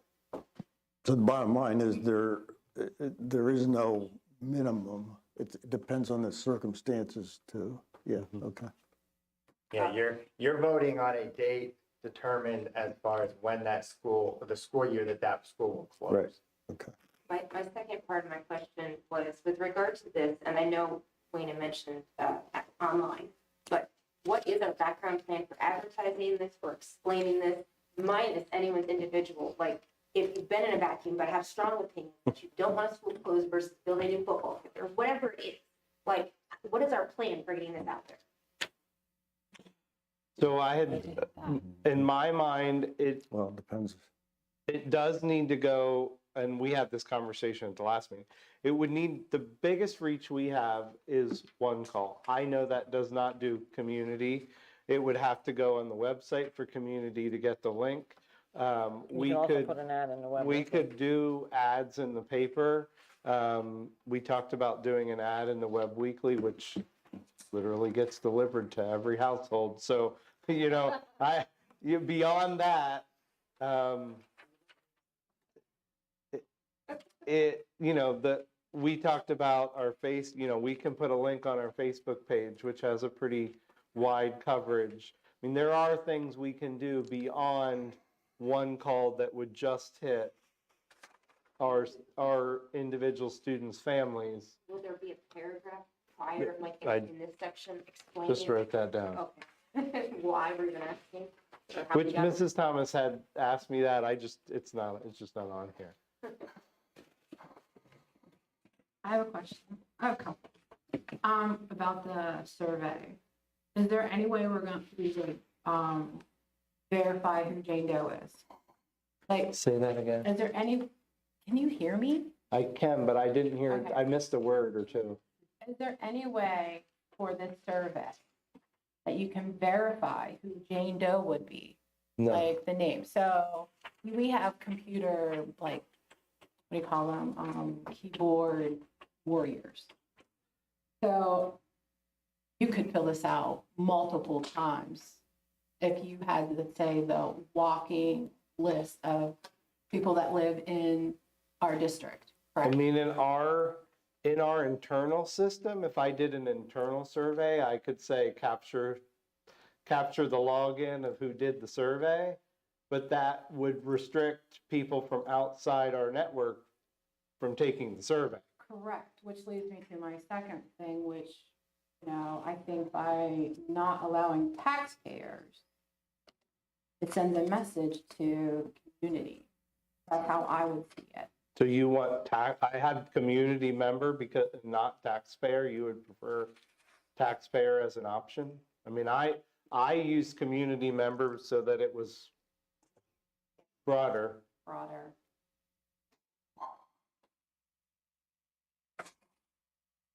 J: So the bottom line is there is no minimum. It depends on the circumstances too. Yeah, okay.
C: Yeah, you're voting on a date determined as far as when the school year that school will close.
J: Right, okay.
T: My second part of my question was with regard to this, and I know Wayne had mentioned online, but what is our background plan for advertising this, for explaining this, minus anyone's individual, like if you've been in a vacuum but have strong opinions that you don't want a school closed versus build a new football field, or whatever it is, like what is our plan for getting this out there?
E: So I had, in my mind,
J: Well, it depends.
E: it does need to go, and we had this conversation at the last meeting. It would need, the biggest reach we have is one call. I know that does not do community. It would have to go on the website for community to get the link.
A: You can also put an ad in the web.
E: We could do ads in the paper. We talked about doing an ad in the Web Weekly, which literally gets delivered to every household. So, beyond that, we talked about our we can put a link on our Facebook page, which has a pretty wide coverage. I mean, there are things we can do beyond one call that would just hit our individual students' families.
T: Will there be a paragraph prior, like
E: I
T: in this section, explaining?
E: Just wrote that down.
T: Okay. Why were you asking? Or how
E: Which
T: we got it?
E: Mrs. Thomas had asked me that. It's just not on here.
G: I have a question. I have a couple. About the survey. Is there any way we're going to verify who Jane Doe is? Like,
E: Say that again.
G: is there any, can you hear me?
E: I can, but I didn't hear,
G: Okay.
E: I missed a word or two.
G: Is there any way for this survey that you can verify who Jane Doe would be?
E: No.
G: Like the name. So we have computer, like, what do you call them? Keyboard warriors. So you could fill this out multiple times if you had, let's say, the walking list of people that live in our district.
E: I
G: Correct?
E: mean, in our internal system, if I did an internal survey, I could say capture the login of who did the survey, but that would restrict people from outside our network from taking the survey.
G: Correct, which leads me to my second thing, which, I think by not allowing taxpayers, it sends a message to community. That's how I would see it.
E: So you want I had community member because not taxpayer, you would prefer taxpayer as an option? I mean, I use community member so that it was broader.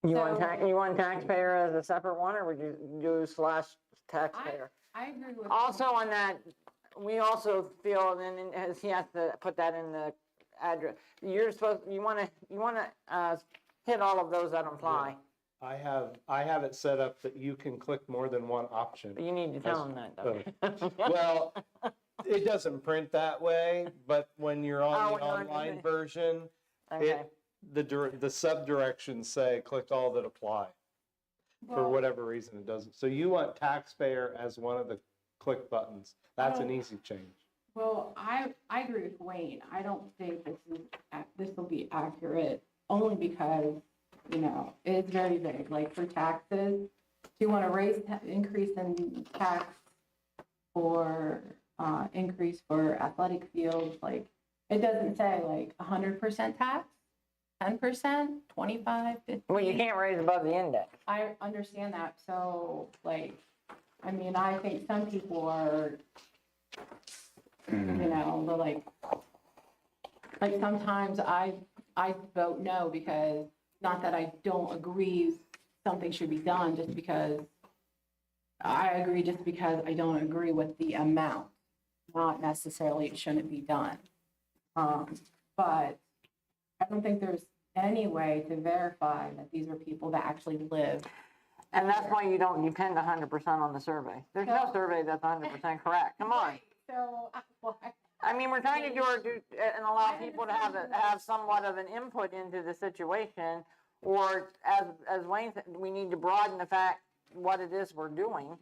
A: You want taxpayer as a separate one, or would you do / taxpayer?
G: I agree with.
A: Also on that, we also feel, and as he has to put that in the address, you want to hit all of those that apply.
E: I have it set up that you can click more than one option.
A: You need to tell them that, though.
E: Well, it doesn't print that way, but when you're on the online version,
A: Okay.
E: the sub-directions say click all that apply. For whatever reason it doesn't. So you want taxpayer as one of the click buttons. That's an easy change.
G: Well, I agree with Wayne. I don't think this will be accurate, only because, it's very vague. Like for taxes, do you want to increase in tax or increase for athletic fields? Like, it doesn't say like 100% tax, 10%, 25, 50.
A: Well, you can't raise above the index.
G: I understand that. So, like, I think some people are, they're like sometimes I vote no because, not that I don't agree something should be done, just because I agree just because I don't agree with the amount, not necessarily it shouldn't be done. But I don't think there's any way to verify that these are people that actually live.
A: And that's why you don't depend 100% on the survey. There's no survey that's 100% correct. Come on.
G: So,
A: we're trying to do and allow people to have somewhat of an input into the situation, or as Wayne said, we need to broaden the fact what it is we're doing,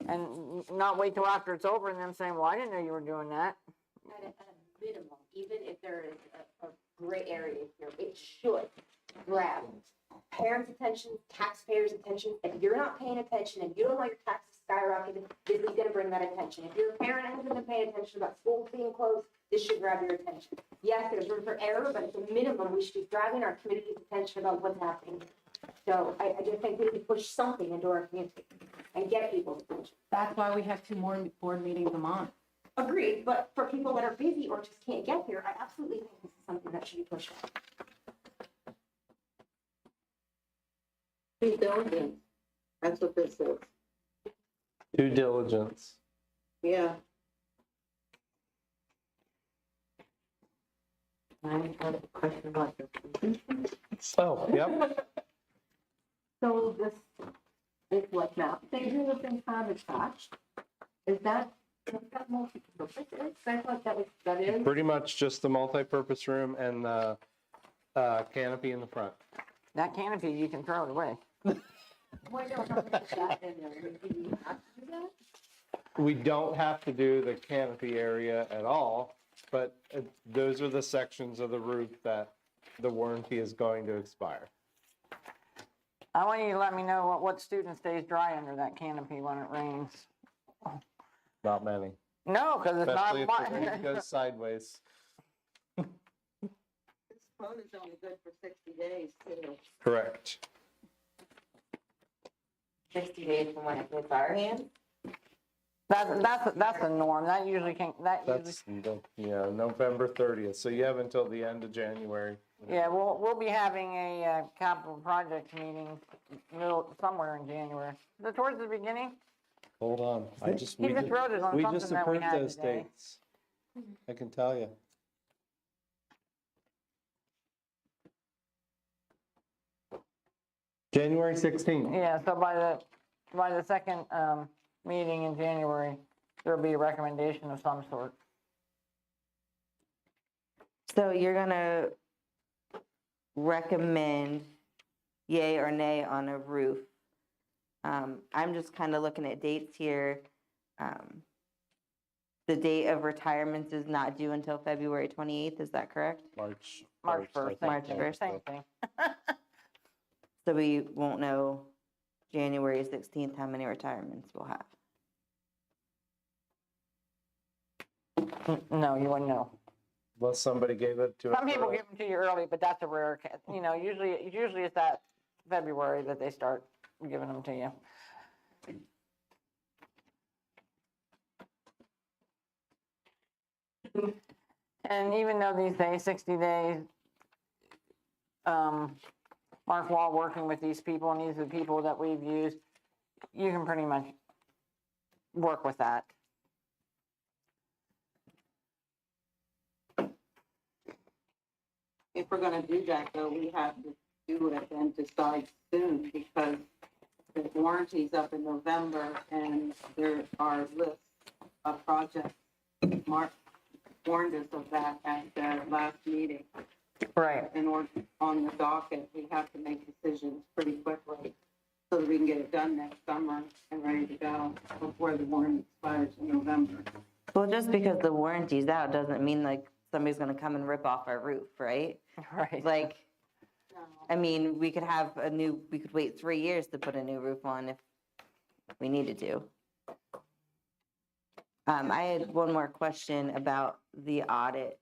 A: and not wait till after it's over and then saying, well, I didn't know you were doing that.
T: At a minimum, even if there is a gray area here, it should grab parents' attention, taxpayers' attention. If you're not paying attention and you don't want your taxes skyrocketing, this is going to bring that attention. If you're a parent and hasn't been paying attention about schools being closed, this should grab your attention. Yes, there's room for error, but at the minimum, we should be grabbing our community's attention about what's happening. So I just think we need to push something into our community and get people's attention.
G: That's why we have 2 more board meetings a month.
T: Agreed, but for people that are busy or just can't get here, I absolutely think this is something that should be pushed on.
S: Due diligence, that's what this is.
E: Due diligence.
S: Yeah.
I: I have a question about this.
E: Oh, yep.
G: So this is what map figure that's been kind of attached? Is that multi-purpose? I thought that is.
E: Pretty much just the multi-purpose room and the canopy in the front.
A: That canopy, you can throw it away.
G: Why don't I put that in there? Do you have to do that?
E: We don't have to do the canopy area at all, but those are the sections of the roof that the warranty is going to expire.
A: I want you to let me know what student stays dry under that canopy when it rains.
E: Not many.
A: No, because it's not
E: Especially if the
A: mine.
E: wind goes sideways.
S: This quote is only good for 60 days too.
E: Correct.
K: 60 days from when it hits our hands.
A: That's the norm. That usually can,
E: That's, yeah, November 30th. So you have until the end of January.
A: yeah, we'll be having a capital projects meeting somewhere in January. Is it towards the beginning?
E: Hold on.
A: He just wrote it on
E: we
A: something
E: just
A: that we
E: approved
A: had
E: those
A: today.
E: dates. I can tell you. January 16th.
A: Yeah, so by the second meeting in January, there'll be a recommendation of some sort.
K: So you're gonna recommend yay or nay on a roof. I'm just kind of looking at dates here. The date of retirements is not due until February 28th, is that correct?
E: March
A: 1st,
K: March
A: same
K: 1st.
A: same thing.
K: So we won't know January 16th how many retirements we'll have.
A: No, you wouldn't know.
E: Unless somebody gave it to us.
A: Some people give them to you early, but that's a rare, usually it's that February that they start giving them to you. And even though these say 60 days, Mark Wall working with these people, and these are the people that we've used, you can pretty much work with that.
S: If we're gonna do that though, we have to do it and decide soon because the warranty's up in November and there are lists of projects. Mark warned us of that at the last meeting.
A: Right.
S: In order, on the docket, we have to make decisions pretty quickly so that we can get it done next summer and ready to go before the warranty expires in November.
K: Well, just because the warranty's out doesn't mean like somebody's gonna come and rip off our roof, right?
A: Right.
K: Like, I mean, we could wait 3 years to put a new roof on if we needed to. I had one more question about the audit.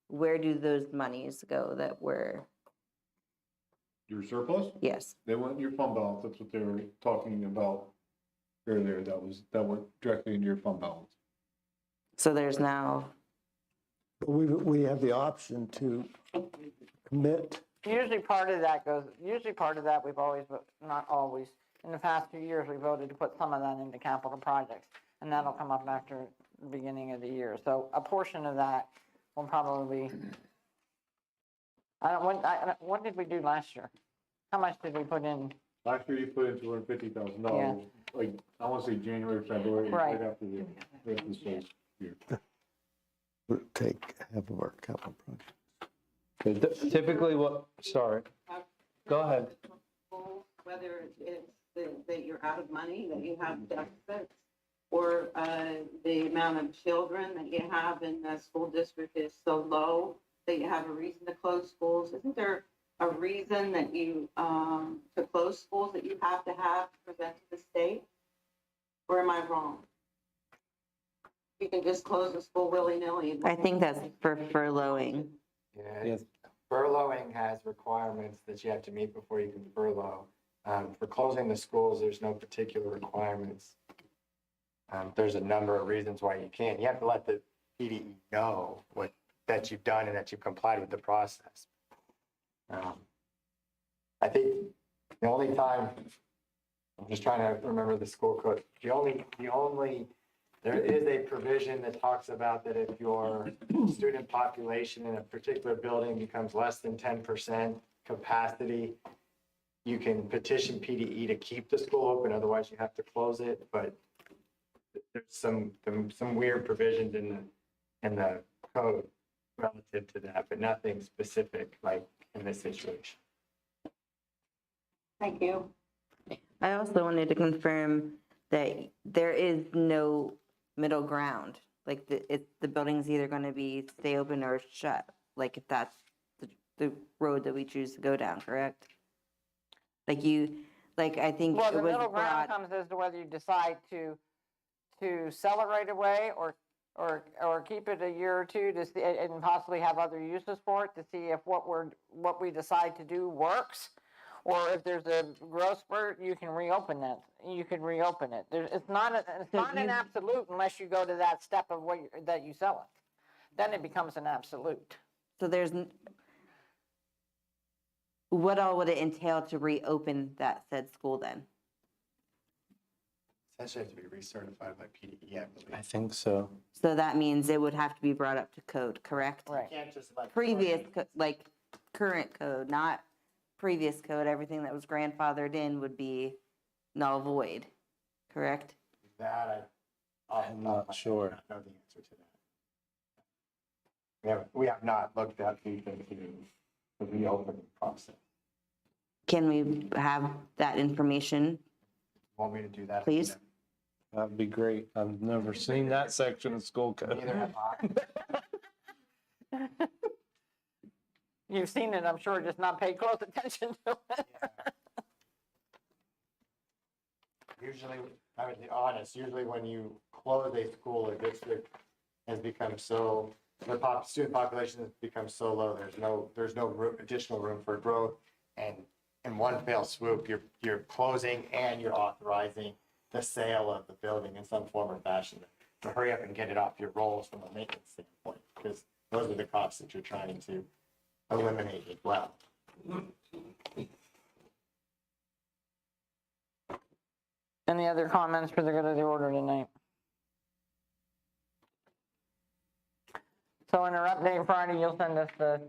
K: Where do those monies go that were,
B: Your surplus?
K: yes,
B: They went in your fund balance. That's what they were talking about earlier. That went directly into your fund balance.
K: so there's now,
J: We have the option to commit.
A: Usually part of that we've always, but not always, in the past 2 years, we voted to put some of that into capital projects. And that'll come up after the beginning of the year. So a portion of that will probably be, what did we do last year? How much did we put in?
B: Last year you put in $250,000, like, I want to say January, February,
A: Right.
B: right after the first year.
J: Take half of our capital project.
E: Typically sorry, go ahead.
S: Whether it's that you're out of money, that you have deficits, or the amount of children that you have in the school district is so low that you have a reason to close schools. Isn't there a reason that you, to close schools that you have to present to the state? Or am I wrong? You can just close a school willy-nilly.
K: I think that's for furloughing.
C: Yeah, furloughing has requirements that you have to meet before you can furlough. For closing the schools, there's no particular requirements. There's a number of reasons why you can't. You have to let the PDE know that you've done and that you've complied with the process. I think the only time, I'm just trying to remember the school code, there is a provision that talks about that if your student population in a particular building becomes less than 10% capacity, you can petition PDE to keep the school open, otherwise you have to close it, but there's some weird provisions in the code relative to that, but nothing specific like in this situation.
A: Thank you.
U: I also wanted to confirm that there is no middle ground. Like the building's either going to be stay open or shut. Like if that's the road that we choose to go down, correct? I think
A: Well,
U: it
A: the
U: was
A: middle ground
U: brought,
A: comes as to whether you decide to sell it right away or keep it a year or two to see, and possibly have other uses for it to see if what we decide to do works. Or if there's a growth spurt, you can reopen that. You can reopen it. It's not an absolute unless you go to that step of that you sell it. Then it becomes an absolute.
U: so what all would it entail to reopen that said school then?
C: Essentially have to be recertified by PDE, I believe.
E: I think so.
U: So that means it would have to be brought up to code, correct?
A: Right.
C: You can't just like
U: Current code, not previous code. Everything that was grandfathered in would be null void, correct?
C: that.
E: I'm not sure.
C: I don't know the answer to that. We have not looked at the reopening process.
U: Can we have that information?
C: Want me to do that?
U: Please?
E: That'd be great. I've never seen that section of school code.
C: Neither have I.
A: You've seen it, I'm sure, just not paid close attention to it.
C: Usually, I would be honest, usually when you close a school or district has become so, the student population has become so low, there's no additional room for growth. And in one fell swoop, you're closing and you're authorizing the sale of the building in some form or fashion to hurry up and get it off your rolls from a maintenance standpoint, because those are the costs that you're trying to eliminate as well.
A: Any other comments for the good of the order tonight? So in our update Friday, you'll send us the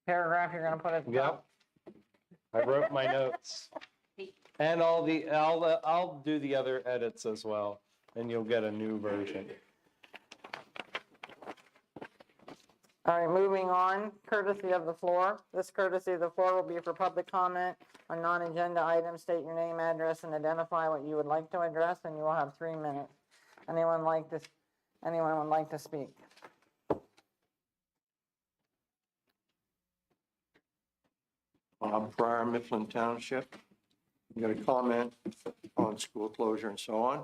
A: paragraph you're gonna put at the top?
E: Yep. I wrote my notes. And I'll do the other edits as well, and you'll get a new version.
A: All right, moving on, courtesy of the floor. This courtesy of the floor will be for public comment on non-agenda items. State your name, address, and identify what you would like to address, and you will have 3 minutes. Anyone would like to speak?
V: Bob Fryer, Mifflin Township. I'm going to comment on school closure and so on.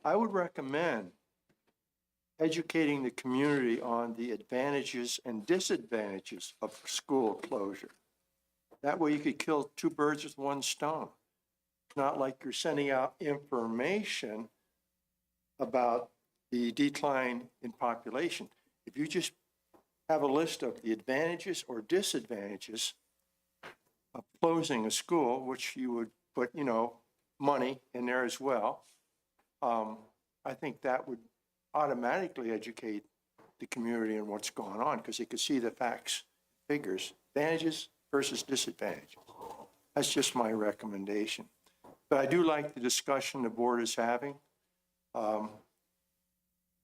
V: I would recommend educating the community on the advantages and disadvantages of school closure. That way you could kill 2 birds with 1 stone. It's not like you're sending out information about the decline in population. If you just have a list of the advantages or disadvantages of closing a school, which you would put, money in there as well, I think that would automatically educate the community on what's going on, because you could see the facts, figures, advantages versus disadvantages. That's just my recommendation. But I do like the discussion the board is having.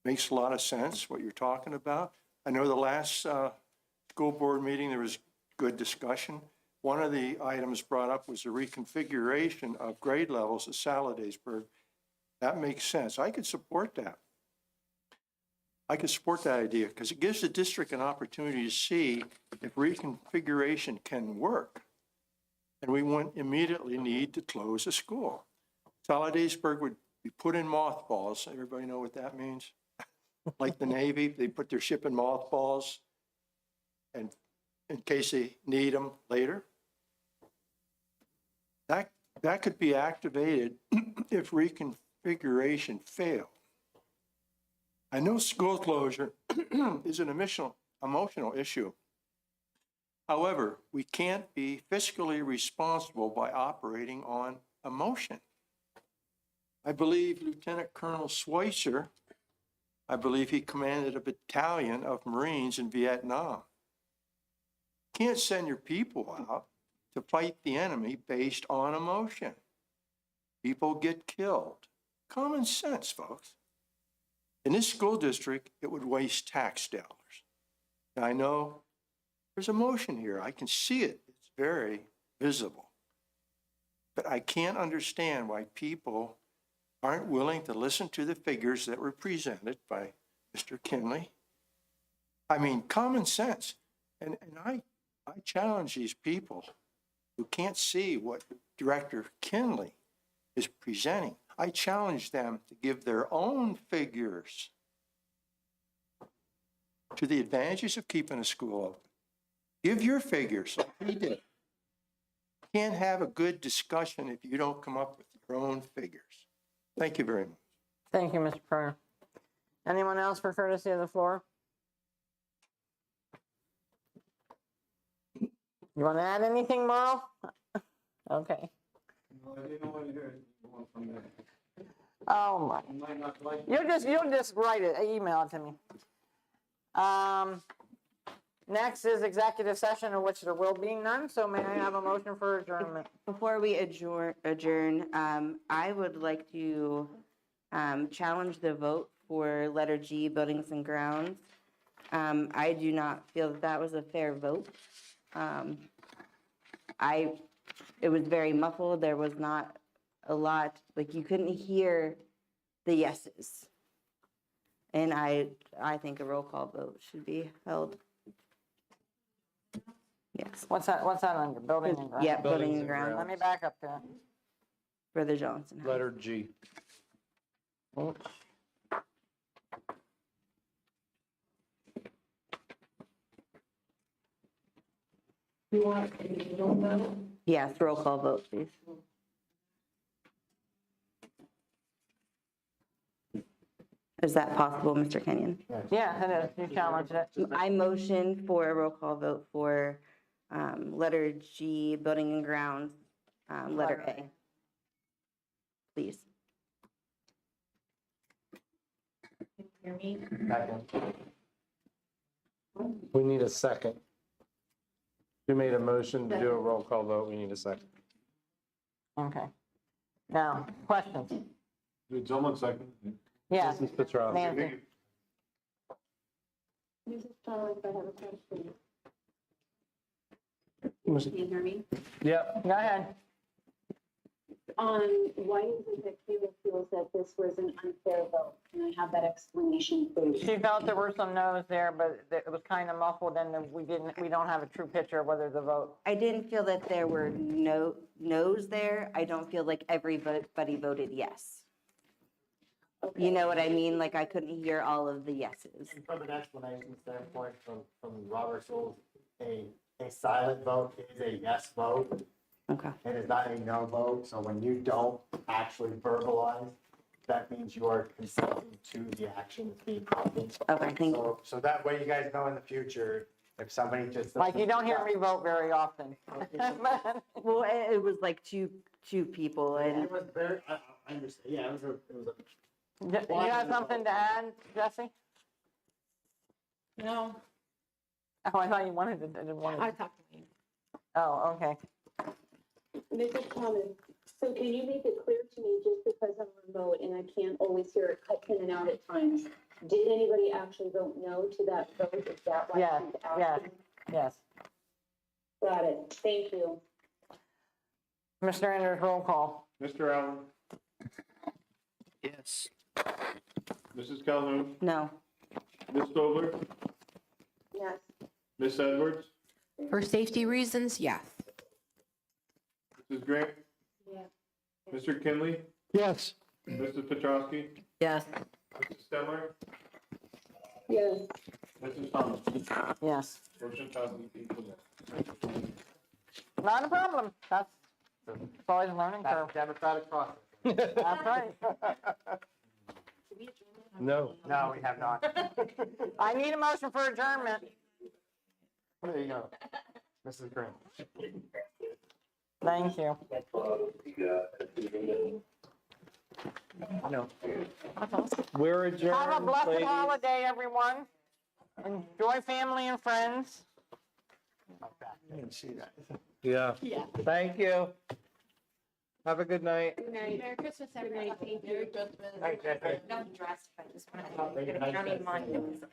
V: Makes a lot of sense what you're talking about. I know the last school board meeting, there was good discussion. One of the items brought up was the reconfiguration of grade levels at Saladaysburg. That makes sense. I could support that. I could support that idea because it gives the district an opportunity to see if reconfiguration can work. And we wouldn't immediately need to close a school. Saladaysburg would be put in mothballs. Everybody know what that means? Like the Navy, they put their ship in mothballs and in case they need them later. That could be activated if configuration fail. I know school closure is an emotional issue. However, we can't be fiscally responsible by operating on emotion. I believe Lieutenant Colonel Schweitzer, I believe he commanded a battalion of Marines in Vietnam. Can't send your people out to fight the enemy based on emotion. People get killed. Common sense, folks. In this school district, it would waste tax dollars. Now, I know there's emotion here. I can see it. It's very visible. But I can't understand why people aren't willing to listen to the figures that were presented by Mr. Kinley. I mean, common sense. And I challenge these people who can't see what Director Kinley is presenting. I challenge them to give their own figures to the advantages of keeping a school open. Give your figures like he did. Can't have a good discussion if you don't come up with your own figures. Thank you very much.
A: Thank you, Mr. Kerr. Anyone else for courtesy of the floor? You want to add anything, Merle? Okay. Oh, my. You'll just write it, email it to me. Next is executive session, in which there will be none, so may I have a motion for adjournment?
U: Before we adjourn, I would like to challenge the vote for letter G, buildings and grounds. I do not feel that that was a fair vote. It was very muffled. There was not a lot, like you couldn't hear the yeses. And I think a roll call vote should be held. Yes.
A: What's that under? Building and grounds?
U: Yeah, building and grounds.
A: Let me back up there.
U: For the Johnson House.
E: Letter G.
S: You want to know about?
U: Yes, roll call vote, please. Is that possible, Mr. Kenyon?
A: Yeah, it is. You challenged it.
U: I motion for a roll call vote for letter G, building and grounds, letter A. Please.
S: Hear me?
E: We need a second. You made a motion to do a roll call vote. We need a second.
A: Okay. Now, questions?
B: Did someone second?
A: Yes.
E: Mrs. Petrosky.
A: Nancy.
F: Mrs. Charles, I have a question.
E: Mrs.
F: Can you hear me?
E: Yep.
A: Go ahead.
F: Why is it that Kayla feels that this was an unfair vote? Can I have that explanation, please?
A: She felt there were some no's there, but it was kind of muffled, and we don't have a true picture of whether the vote.
U: I didn't feel that there were no's there. I don't feel like everybody voted yes.
F: Okay.
U: You know what I mean? Like I couldn't hear all of the yeses.
C: And from an explanation standpoint, from Robert's rules, a silent vote is a yes vote.
U: Okay.
C: It is not a no vote, so when you don't actually verbalize, that means you are consenting to the action that's being taken.
U: Okay, thank you.
C: So that way you guys know in the future, if somebody just.
A: Like, you don't hear me vote very often.
U: Well, it was like two people and.
C: It was very, I understand, yeah, it was a.
A: You have something to add, Jesse?
G: No,
A: Oh, I thought you wanted to, didn't want
G: I
A: to.
G: talked to you.
A: Oh, okay.
F: Mrs. Thomas, so can you make it clear to me, just because I'm remote and I can't always hear it cut in and out at times, did anybody actually vote no to that vote? Is that why
A: Yes,
F: she's
A: yes,
F: asking?
A: yes.
F: Got it. Thank you.
A: Mr. Enders, roll call.
B: Mr. Allen,
H: Yes.
B: Mrs. Calhoun,
U: No.
B: Ms. Stovall,
F: Yes.
B: Ms. Edwards,
G: For safety reasons, yes.
B: Mrs. Grant,
F: Yeah.
B: Mr. Kinley,
J: Yes.
B: Mrs. Petrosky,
A: Yes.
B: Mrs. Stemmer,
F: Yes.
B: Mrs. Thomas.
A: Yes.
B: Motion passes 8 to 0.
A: Not a problem. It's always a learning curve.
C: Democratic process.
A: That's right.
E: No.
C: No, we have not.
A: I need a motion for adjournment.
C: There you go. Mrs. Green.
A: Thank you.
C: No.
E: We're adjourned.
A: Have a blessed
E: ladies.
A: holiday, everyone. Enjoy family and friends.
C: I didn't see that.
E: Yeah.
G: Yeah.
E: Thank you. Have a good night.
G: Good night. Merry Christmas, everybody.
C: Thanks, Jesse.
T: I'm dressed, I just want to, I don't even mind.